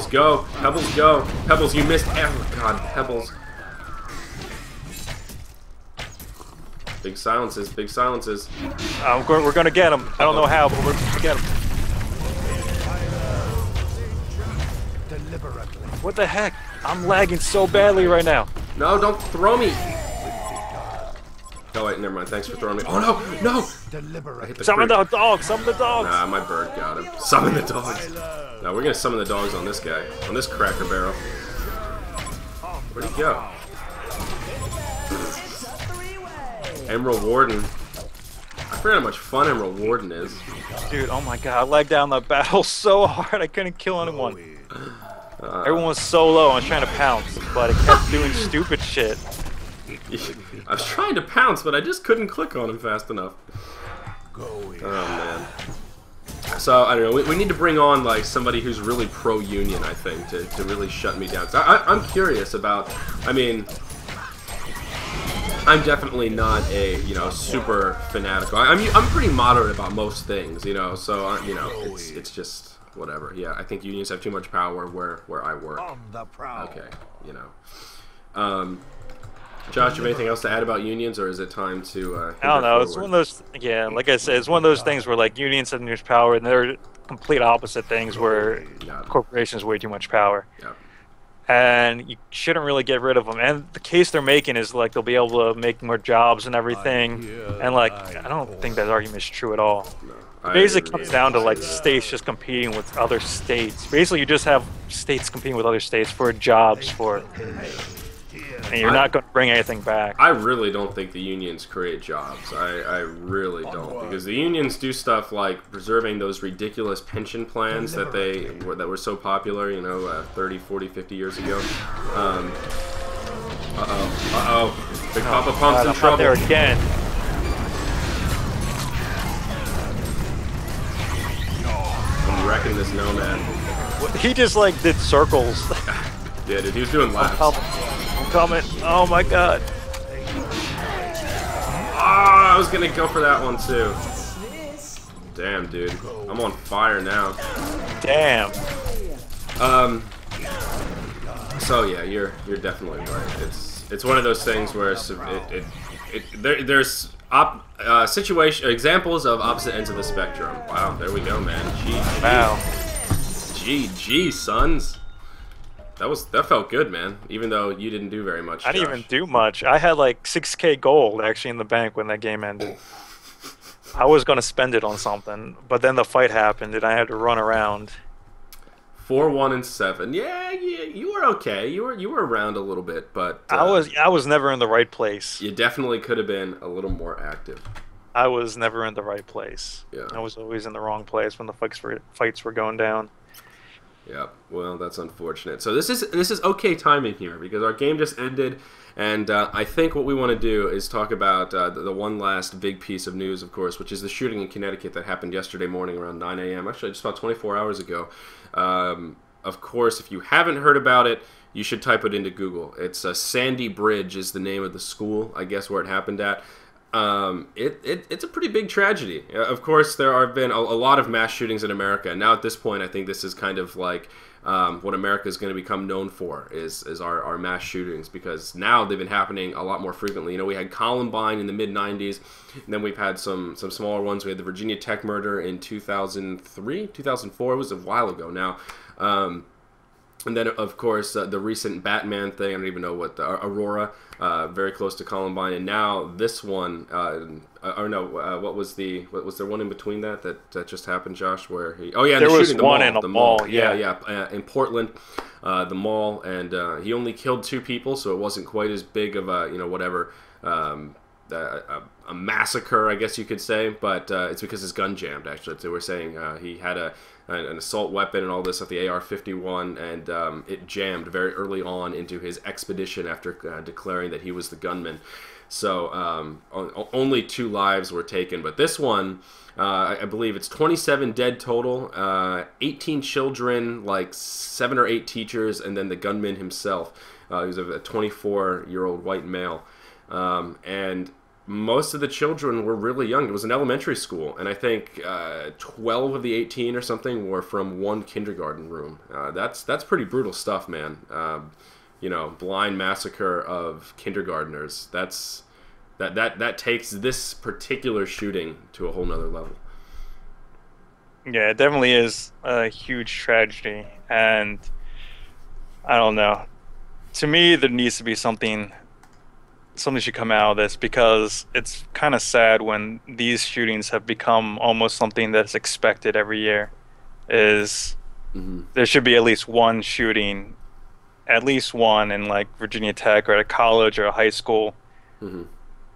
go. Pebbles, go. Pebbles, you missed. Oh, God, Pebbles. Big silences, big silences. We're gonna get him. I don't know how, but we're gonna get him. Deliberately. What the heck? I'm lagging so badly right now. No, don't throw me. Oh wait, never mind. Thanks for throwing me. Oh no, no! I hit the Summon creep. the dogs. Summon the dogs. Nah, my bird got him. Summon the dogs. No, we're gonna summon the dogs on this guy, on this Cracker Barrel. Where'd he go? Emerald Warden. I forgot how much fun Emerald Warden is. Dude, oh my god, I lagged down that battle so hard I couldn't kill anyone. Everyone was so low, I was trying to pounce, but it kept doing stupid shit. I was trying to pounce, but I just couldn't click on him fast enough. Go in. Oh man. So I don't know. We need to bring on like somebody who's really pro-union, I think, to really shut me down. 'Cause I'm curious about. I mean, I'm definitely not a super fanatical. I'm pretty moderate about most things, So it's just whatever. Yeah, I think unions have too much power where I work. On the prowl. Okay, Josh, do you have anything else to add about unions, or is it time to? I don't know. It's one of those, like I said, it's one of those things where like unions have too much power, and they're complete opposite things where corporations way too much power. Yeah. And you shouldn't really get rid of them. And the case they're making is like they'll be able to make more jobs and everything. And like I don't think that argument is true at all. No, It basically comes down to like states just competing with other states. Basically, you just have states competing with other states for jobs and you're not going to bring anything back. I really don't think the unions create jobs. I really don't, because the unions do stuff like preserving those ridiculous pension plans that were so popular, 30, 40, 50 years ago. Big Papa Pump's in trouble. I'm there again. I'm wrecking this nomad. He just like did circles. Yeah, dude, he was doing laps. I'm coming. Oh my god. Ah, I was gonna go for that one too. Damn, dude, I'm on fire now. Damn. So yeah, you're definitely right. It's one of those things where there's examples of opposite ends of the spectrum. Wow, there we go, man. GG. Wow. GG, sons. That felt good, man. Even though you didn't do very much. I didn't even do much. I had like 6K gold actually in the bank when that game ended. I was gonna spend it on something, but then the fight happened and I had to run around. 4-1-7. Yeah, you were okay. You were around a little bit, but I was never in the right place. You definitely could have been a little more active. I was never in the right place. Yeah. I was always in the wrong place when the fights were going down. Yeah, well, that's unfortunate. So this is okay timing here because our game just ended, and I think what we want to do is talk about the one last big piece of news, of course, which is the shooting in Connecticut that happened yesterday morning around 9 a.m. Actually, just about 24 hours ago. Of course, if you haven't heard about it, you should type it into Google. It's Sandy Bridge is the name of the school, I guess, where it happened at. It's a pretty big tragedy. Of course, there have been a lot of mass shootings in America. And now at this point, I think this is kind of like what America is going to become known for is our mass shootings, because now they've been happening a lot more frequently. We had Columbine in the mid-90s, and then we've had some smaller ones. We had the Virginia Tech murder in 2003, 2004. It was a while ago now. And then, of course, the recent Batman thing, I don't even know what, Aurora, very close to Columbine. And now this one, what was there one in between that just happened, Josh, where there was one in a mall. Yeah, in Portland, the mall, and he only killed 2 people, so it wasn't quite as big of a, a massacre, I guess you could say, but it's because his gun jammed, actually. So we're saying he had an assault weapon and all this of the AR-51, and it jammed very early on into his expedition after declaring that he was the gunman. So only 2 lives were taken, but this one, I believe it's 27 dead total, 18 children, like 7 or 8 teachers, and then the gunman himself. He was a 24-year-old white male. And most of the children were really young. It was an elementary school, and I think 12 of the 18 or something were from one kindergarten room. That's pretty brutal stuff, man. Blind massacre of kindergartners. That's That takes this particular shooting to a whole nother level. Yeah, it definitely is a huge tragedy, and I don't know. To me, there needs to be something should come out of this because it's kind of sad when these shootings have become almost something that's expected every year. Is Hmm. there should be at least one shooting, at least one in like Virginia Tech or at a college or a high school, Hmm.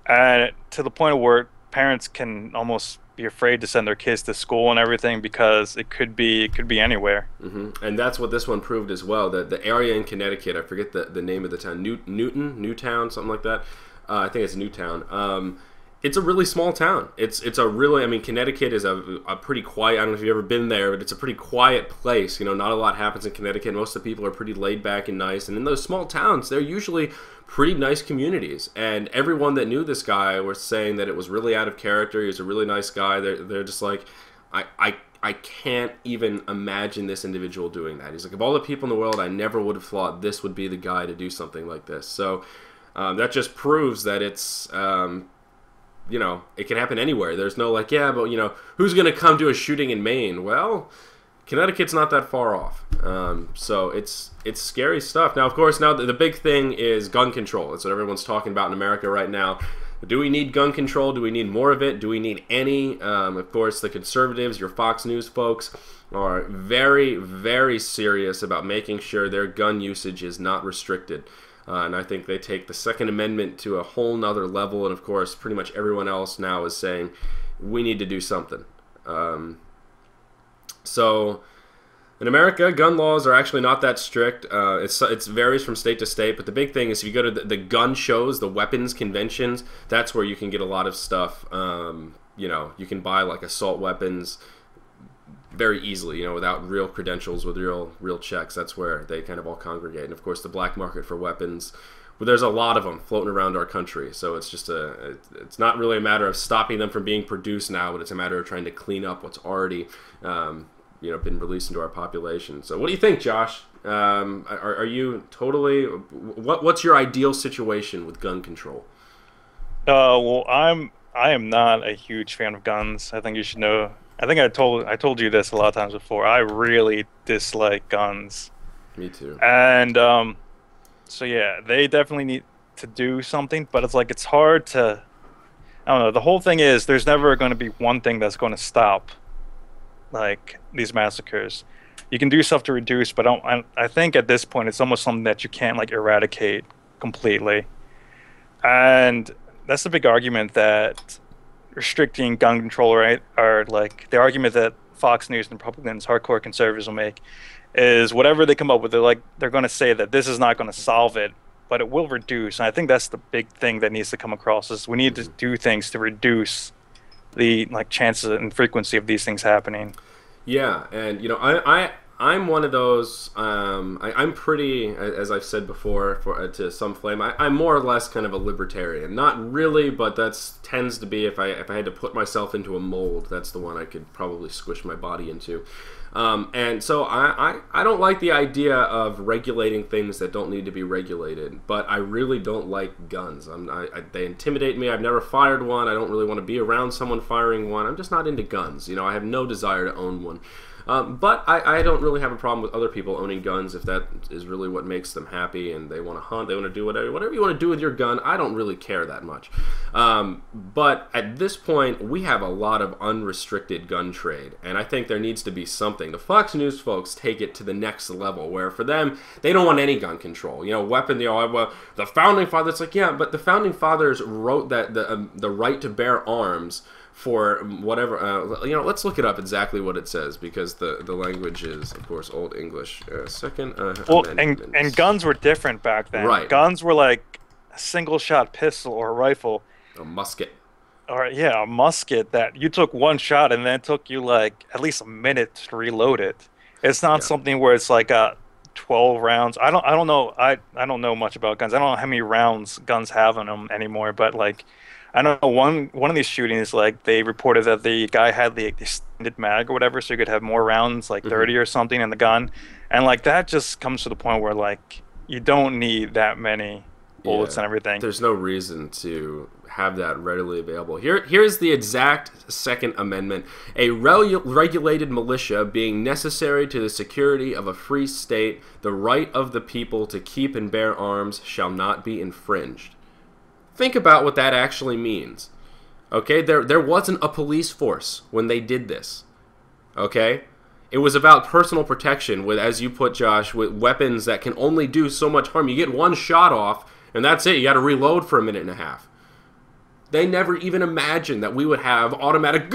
and to the point where parents can almost be afraid to send their kids to school and everything because it could be anywhere. Hmm. And that's what this one proved as well. That the area in Connecticut, I forget the name of the town, Newtown, something like that. I think it's Newtown. It's a really small town. It's a really, I mean, Connecticut is a pretty quiet. I don't know if you've ever been there, but it's a pretty quiet place. You know, not a lot happens in Connecticut. Most of the people are pretty laid back and nice. And in those small towns, they're usually pretty nice communities. And everyone that knew this guy was saying that it was really out of character. He was a really nice guy. They're just like, I can't even imagine this individual doing that. He's like, of all the people in the world, I never would have thought this would be the guy to do something like this. So that just proves that it's, you know, it can happen anywhere. There's no like, yeah, but, you know, who's going to come to a shooting in Maine? Well, Connecticut's not that far off. So it's scary stuff. Now, of course, now the big thing is gun control. That's what everyone's talking about in America right now. Do we need gun control? Do we need more of it? Do we need any? Of course, the conservatives, your Fox News folks, are very, very serious about making sure their gun usage is not restricted. And I think they take the Second Amendment to a whole nother level. And of course, pretty much everyone else now is saying we need to do something. So in America, gun laws are actually not that strict. It varies from state to state. But the big thing is if you go to the gun shows, the weapons conventions, that's where you can get a lot of stuff. You know, you can buy like assault weapons very easily, you know, without real credentials, with real checks. That's where they kind of all congregate. And of course, the black market for weapons, well, there's a lot of them floating around our country. So it's just it's not really a matter of stopping them from being produced now, but it's a matter of trying to clean up what's already, you know, been released into our population. So what do you think, Josh? Are you totally? What's your ideal situation with gun control? Well, I am not a huge fan of guns. I think you should know. I think I told you this a lot of times before. I really dislike guns, Me too. and so yeah, they definitely need to do something. But it's like it's hard to. I don't know. The whole thing is there's never going to be one thing that's going to stop like these massacres. You can do stuff to reduce, but I think at this point it's almost something that you can't like eradicate completely. And that's the big argument that restricting gun control, right, are like the argument that Fox News and Republicans, hardcore conservatives will make is whatever they come up with, they're going to say that this is not going to solve it, but it will reduce. And I think that's the big thing that needs to come across is we need to do things to reduce the like chances and frequency of these things happening. Yeah, and you know, I'm one of those. I'm pretty, as I've said before, to some flame. I'm more or less kind of a libertarian. Not really, but that's tends to be if I had to put myself into a mold, that's the one I could probably squish my body into. And so I don't like the idea of regulating things that don't need to be regulated, but I really don't like guns. They intimidate me. I've never fired one. I don't really want to be around someone firing one. I'm just not into guns. You know, I have no desire to own one. But I don't really have a problem with other people owning guns if that is really what makes them happy and they want to hunt, they want to do whatever you want to do with your gun. I don't really care that much. But at this point, we have a lot of unrestricted gun trade, and I think there needs to be something. The Fox News folks take it to the next level, where for them, they don't want any gun control. You know, well, the Founding Fathers, like, yeah, but the Founding Fathers wrote that the right to bear arms for whatever, you know, let's look it up exactly what it says, because the language is, of course, Old English. Second Well, Amendment. and guns were different back then. Right. Guns were like a single shot pistol or a rifle, A musket. or yeah, a musket that you took one shot and then it took you like at least a minute to reload it. It's not Yeah. something where it's like 12 rounds. I don't know. I don't know much about guns. I don't know how many rounds guns have in them anymore, but like I know one of these shootings, like they reported that the guy had the extended mag or whatever, so you could have more rounds, like 30 or something in the gun, and like that just comes to the point where like you don't need that many bullets Yeah, and everything. there's no reason to have that readily available. Here's the exact Second Amendment. A regulated militia being necessary to the security of a free state, the right of the people to keep and bear arms shall not be infringed. Think about what that actually means. Okay, there wasn't a police force when they did this. Okay? It was about personal protection with, as you put, Josh, with weapons that can only do so much harm. You get one shot off, and that's it. You got to reload for a minute and a half. They never even imagined that we would have automatic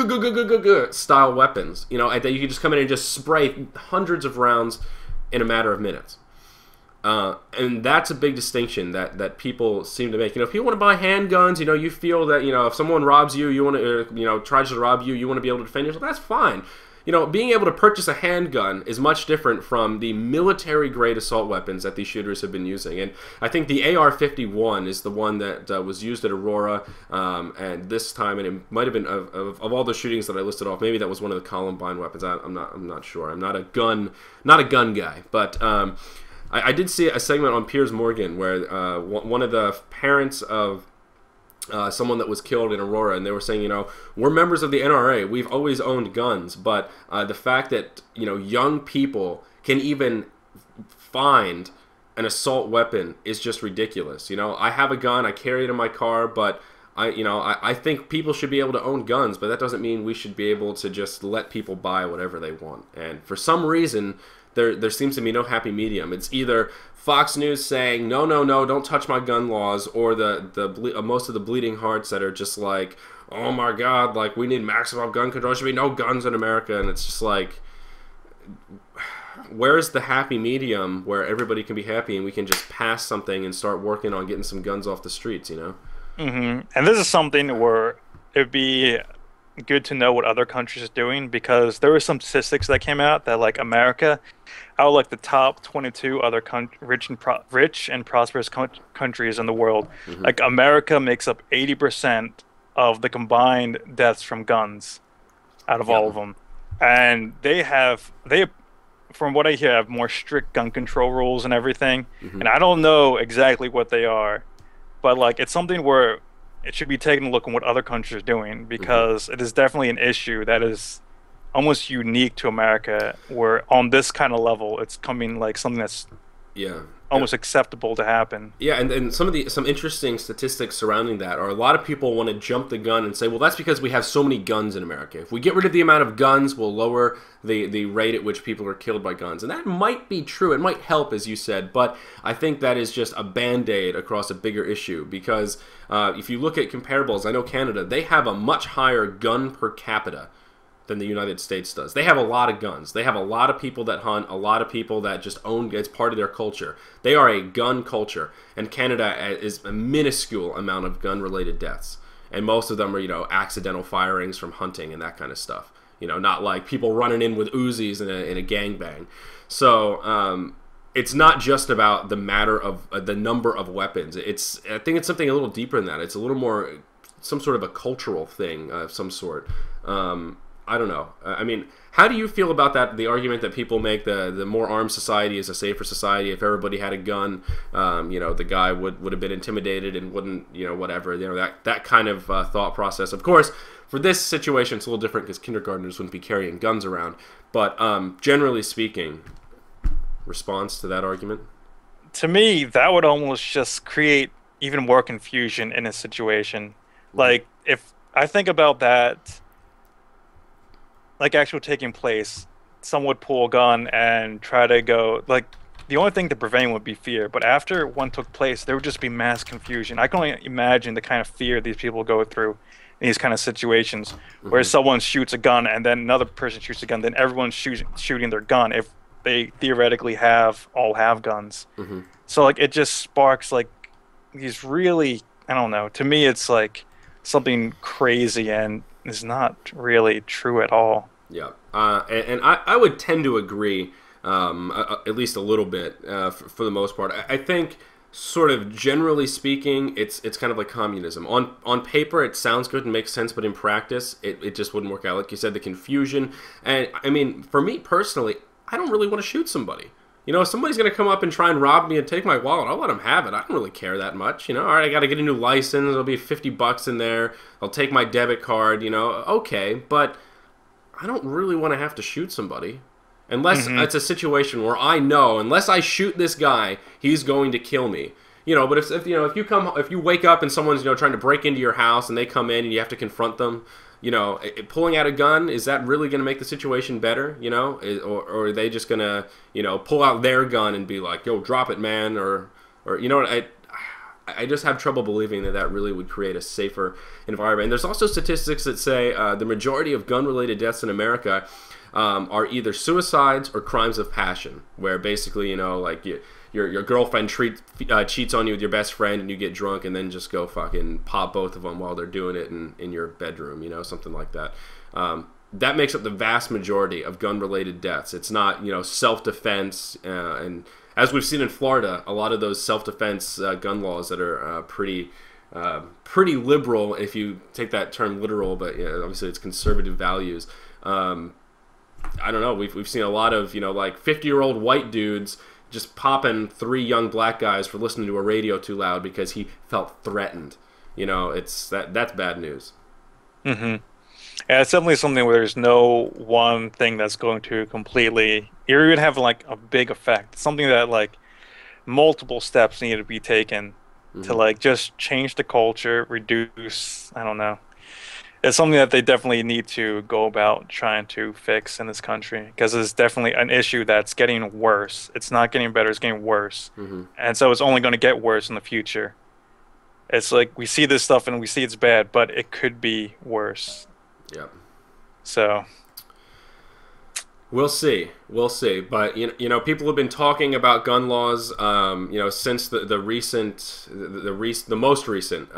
style weapons, you know, and that you could just come in and just spray hundreds of rounds in a matter of minutes. And that's a big distinction that people seem to make. You know, if you want to buy handguns, you know, you feel that, you know, if someone robs you, you want to, you know, tries to rob you, you want to be able to defend yourself. That's fine. You know, being able to purchase a handgun is much different from the military-grade assault weapons that these shooters have been using. And I think the AR-51 is the one that was used at Aurora, and this time, and it might have been of all the shootings that I listed off, maybe that was one of the Columbine weapons. I'm not sure. I'm not a gun guy, but I did see a segment on Piers Morgan where one of the parents of someone that was killed in Aurora, and they were saying, you know, we're members of the NRA. We've always owned guns, but the fact that, you know, young people can even find an assault weapon is just ridiculous. You know, I have a gun, I carry it in my car, but I think people should be able to own guns, but that doesn't mean we should be able to just let people buy whatever they want. And for some reason, there seems to be no happy medium. It's either Fox News saying, no, don't touch my gun laws, or most of the bleeding hearts that are just like, oh my God, like, we need maximum gun control. There should be no guns in America. And it's just like, where's the happy medium where everybody can be happy and we can just pass something and start working on getting some guns off the streets, you know? And this is something where it'd be good to know what other countries are doing, because there were some statistics that came out that, like, America, out of like the top 22 other rich and prosperous countries in the world, like, America makes up 80% of the combined deaths from guns out of all of them, and they from what I hear, have more strict gun control rules and everything, and I don't know exactly what they are, but, like, it's something where it should be taken a look at what other countries are doing, because it is definitely an issue that is almost unique to America, where on this kind of level, it's coming like something that's almost acceptable to happen. Yeah, and some interesting statistics surrounding that are, a lot of people want to jump the gun and say, well, that's because we have so many guns in America. If we get rid of the amount of guns, we'll lower the rate at which people are killed by guns. And that might be true. It might help, as you said, but I think that is just a Band-Aid across a bigger issue, because if you look at comparables, I know Canada, they have a much higher gun per capita than the United States does. They have a lot of guns. They have a lot of people that hunt, a lot of people that just own, it's part of their culture. They are a gun culture, and Canada is a minuscule amount of gun-related deaths. And most of them are, you know, accidental firings from hunting and that kind of stuff. You know, not like people running in with Uzis in a gangbang. So, it's not just about the matter of the number of weapons. I think it's something a little deeper than that. It's a little more, some sort of a cultural thing of some sort. I don't know. I mean, how do you feel about that? The argument that people make, the more armed society is a safer society. If everybody had a gun, you know, the guy would have been intimidated and wouldn't, you know, whatever. You know, that kind of thought process. Of course, for this situation, it's a little different because kindergartners wouldn't be carrying guns around. But generally speaking, response to that argument? To me, that would almost just create even more confusion in a situation. Like, if I think about that, like, actually taking place, someone would pull a gun and try to go, like, the only thing to prevent would be fear, but after one took place, there would just be mass confusion. I can only imagine the kind of fear these people go through in these kind of situations, where someone shoots a gun and then another person shoots a gun, then everyone's shooting their gun if they theoretically all have guns. So, like, it just sparks, like, these really, I don't know, to me it's like something crazy and is not really true at all. Yeah, and I would tend to agree, at least a little bit, for the most part. I think, sort of generally speaking, it's kind of like communism. On paper, it sounds good and makes sense, but in practice, it just wouldn't work out. Like you said, the confusion. And, I mean, for me personally, I don't really want to shoot somebody. You know, if somebody's going to come up and try and rob me and take my wallet, I'll let them have it. I don't really care that much. You know, all right, I got to get a new license. There'll be $50 in there. I'll take my debit card, you know. Okay, but I don't really want to have to shoot somebody. Unless it's a situation where I know, unless I shoot this guy, he's going to kill me. You know, but if you wake up and someone's, you know, trying to break into your house and they come in and you have to confront them, you know, pulling out a gun, is that really going to make the situation better, you know? Or are they just going to, you know, pull out their gun and be like, yo, drop it, man? Or you know what, I just have trouble believing that really would create a safer environment. And there's also statistics that say the majority of gun-related deaths in America are either suicides or crimes of passion, where basically, you know, like your girlfriend cheats on you with your best friend and you get drunk and then just go fucking pop both of them while they're doing it in your bedroom, you know, something like that. That makes up the vast majority of gun-related deaths. It's not, you know, self-defense. And as we've seen in Florida, a lot of those self-defense gun laws that are pretty liberal, if you take that term literal, but you know, obviously it's conservative values. I don't know. We've seen a lot of, you know, like 50-year-old white dudes just popping 3 young black guys for listening to a radio too loud because he felt threatened. You know, that's bad news. Mm-hmm. Yeah, it's definitely something where there's no one thing that's going to completely, you're going to have like a big effect. Something that like multiple steps need to be taken to like just change the culture, reduce, I don't know. It's something that they definitely need to go about trying to fix in this country, because it's definitely an issue that's getting worse. It's not getting better, it's getting worse. And so it's only going to get worse in the future. It's like we see this stuff and we see it's bad, but it could be worse. Yep. So we'll see. But you know, people have been talking about gun laws, you know, since the most recent,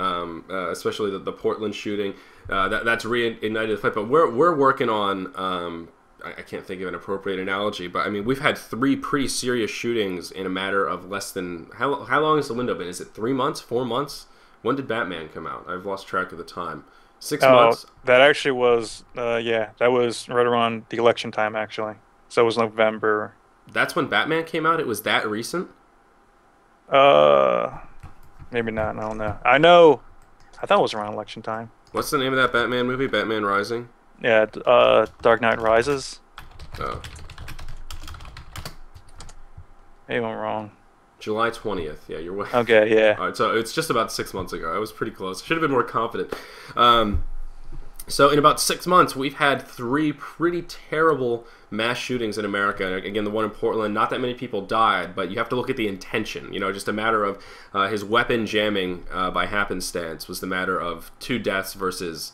especially the Portland shooting. That's reignited the fight. But we're working on. I can't think of an appropriate analogy, but I mean, we've had 3 pretty serious shootings in a matter of less than how long has the window been? Is it 3 months, 4 months? When did Batman come out? I've lost track of the time. 6 months? That actually was, yeah, that was right around the election time, actually. So it was November. That's when Batman came out? It was that recent? Maybe not, I don't know. I thought it was around election time. What's the name of that Batman movie? Batman Rising? Yeah, Dark Knight Rises. Oh. Maybe I'm wrong. July 20th. Yeah, you're right. Okay, yeah. All right, so it's just about 6 months ago. I was pretty close. Should have been more confident. So in about 6 months, we've had 3 pretty terrible mass shootings in America. Again, the one in Portland, not that many people died, but you have to look at the intention. You know, just a matter of his weapon jamming by happenstance was the matter of 2 deaths versus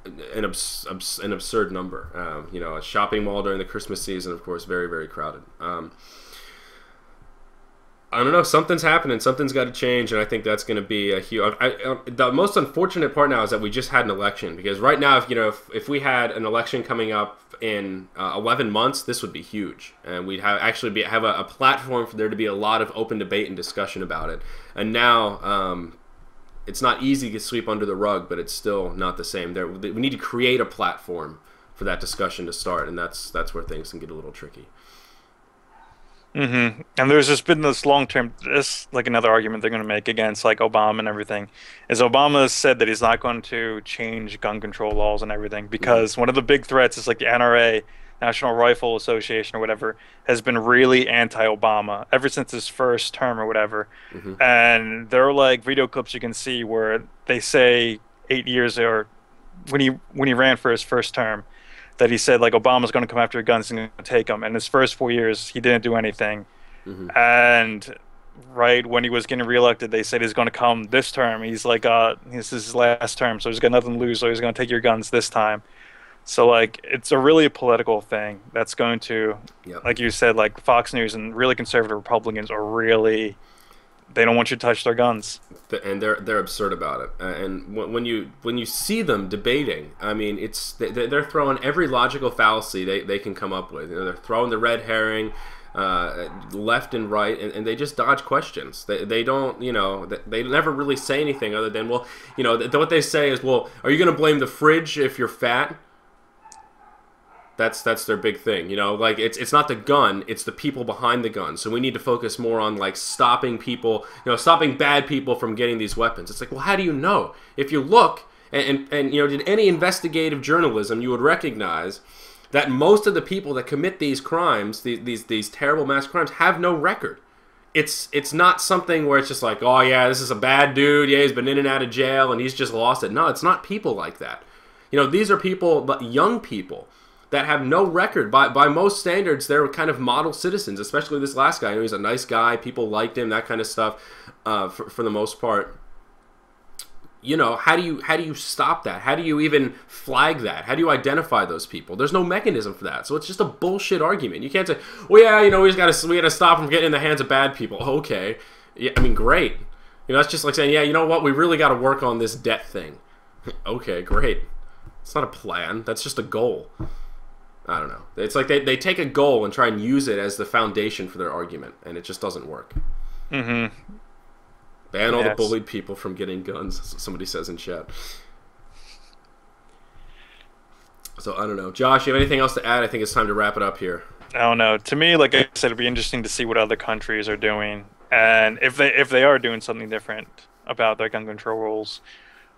an absurd number. You know, a shopping mall during the Christmas season, of course, very, very crowded. I don't know. Something's happening. Something's got to change, and I think that's going to be a huge. The most unfortunate part now is that we just had an election, because right now, if we had an election coming up in 11 months, this would be huge, and we'd have a platform for there to be a lot of open debate and discussion about it. And now, it's not easy to sweep under the rug, but it's still not the same. We need to create a platform for that discussion to start, and that's where things can get a little tricky. Mm-hmm. And there's just been this long-term, this like another argument they're going to make against like Obama and everything, is Obama has said that he's not going to change gun control laws and everything because one of the big threats is like the NRA, National Rifle Association or whatever, has been really anti-Obama ever since his first term or whatever. And there are like video clips you can see where they say 8 years or when he ran for his first term, that he said like Obama's going to come after your guns and going to take them. And his first 4 years, he didn't do anything. And right when he was getting reelected, they said he's going to come this term. He's like, this is his last term, so he's got nothing to lose, so he's going to take your guns this time. So like, it's a really political thing that's going to, like you said, like Fox News and really conservative Republicans are really, they don't want you to touch their guns, and they're absurd about it. And when you see them debating, I mean, they're throwing every logical fallacy they can come up with. You know, they're throwing the red herring left and right, and they just dodge questions. They don't, you know, they never really say anything other than, well, you know, what they say is, well, are you going to blame the fridge if you're fat? That's their big thing. You know, like it's not the gun, it's the people behind the gun. So we need to focus more on like stopping people, stopping bad people from getting these weapons. It's like, well, how do you know? If you look and did any investigative journalism, you would recognize that most of the people that commit these crimes, these terrible mass crimes, have no record. It's not something where it's just like, oh yeah, this is a bad dude, yeah, he's been in and out of jail and he's just lost it. No, it's not people like that. These are people, but young people that have no record. By most standards, they're kind of model citizens, especially this last guy. He's a nice guy, people liked him, that kind of stuff, for the most part. How do you stop that? How do you even flag that? How do you identify those people? There's no mechanism for that. So it's just a bullshit argument. You can't say, well, yeah, we gotta stop them from getting in the hands of bad people. Okay. Yeah, I mean, great. That's just like saying, yeah, you know what? We really got to work on this debt thing. Okay, great. It's not a plan. That's just a goal. I don't know. It's like they take a goal and try and use it as the foundation for their argument, and it just doesn't work. Mm-hmm. Ban all the bullied people from getting guns, somebody says in chat. So, I don't know. Josh, you have anything else to add? I think it's time to wrap it up here. I don't know. To me, like I said, it'd be interesting to see what other countries are doing, and if they are doing something different about their gun control rules.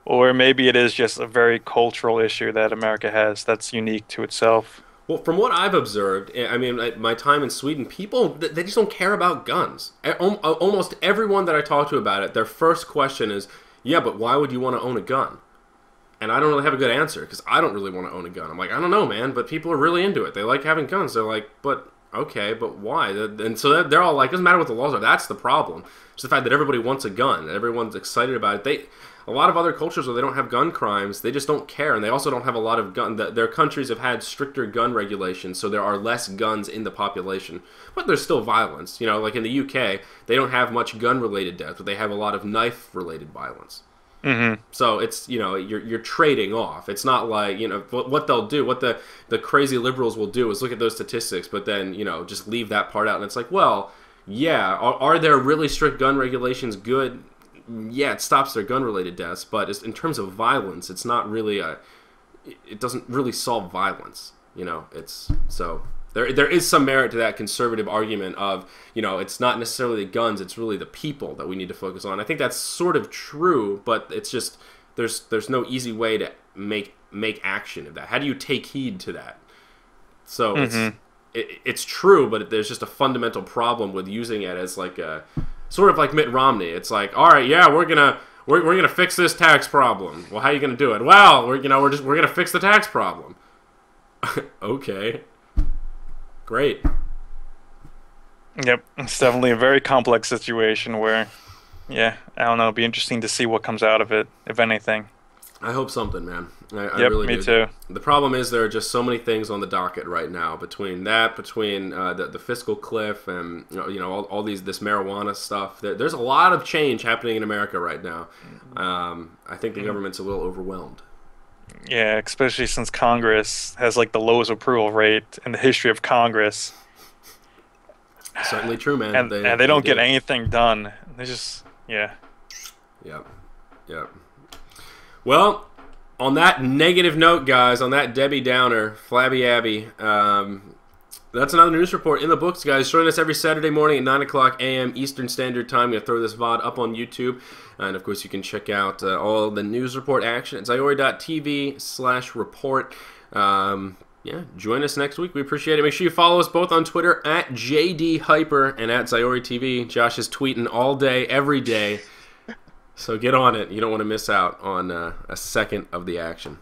Or maybe it is just a very cultural issue that America has that's unique to itself. Well, from what I've observed, I mean, my time in Sweden, people, they just don't care about guns. Almost everyone that I talk to about it, their first question is, yeah, but why would you want to own a gun? And I don't really have a good answer, because I don't really want to own a gun. I'm like, I don't know, man, but people are really into it. They like having guns. They're like, but, okay, but why? And so they're all like, doesn't matter what the laws are. That's the problem. It's the fact that everybody wants a gun, and everyone's excited about it. A lot of other cultures where they don't have gun crimes, they just don't care, and they also don't have a lot of gun. Their countries have had stricter gun regulations, so there are less guns in the population, but there's still violence. Like in the UK, they don't have much gun-related death, but they have a lot of knife-related violence. Mm-hmm. So it's you're trading off. It's not like what they'll do. What the crazy liberals will do is look at those statistics, but then just leave that part out, and it's like, well, yeah, are there really strict gun regulations good? Yeah, it stops their gun-related deaths, but in terms of violence, it's not really it doesn't really solve violence. It's so there is some merit to that conservative argument of it's not necessarily the guns, it's really the people that we need to focus on. I think that's sort of true, but it's just there's no easy way to make action of that. How do you take heed to that? So it's true, but there's just a fundamental problem with using it as like a sort of like Mitt Romney. It's like, all right, yeah, we're gonna fix this tax problem. Well, how are you gonna do it? Well, we're gonna fix the tax problem. Okay, great. Yep, it's definitely a very complex situation where, yeah, I don't know. It'd be interesting to see what comes out of it, if anything. I hope something, man. I yep, really me do. too. The problem is there are just so many things on the docket right now. Between the Fiscal Cliff and all this marijuana stuff. There's a lot of change happening in America right now. I think the government's a little overwhelmed. Yeah, especially since Congress has like the lowest approval rate in the history of Congress. Certainly true, man. And they don't get anything done. They just Yep. Well, on that negative note, guys, on that Debbie Downer, Flabby Abby, that's another news report in the books, guys. Join us every Saturday morning at 9 o'clock a.m. Eastern Standard Time. I'm going to throw this VOD up on YouTube. And, of course, you can check out all the news report action at Zyori.tv/report. Yeah, join us next week. We appreciate it. Make sure you follow us both on Twitter at JDHyper and at ZyoriTV. Josh is tweeting all day, every day. So get on it. You don't want to miss out on a second of the action.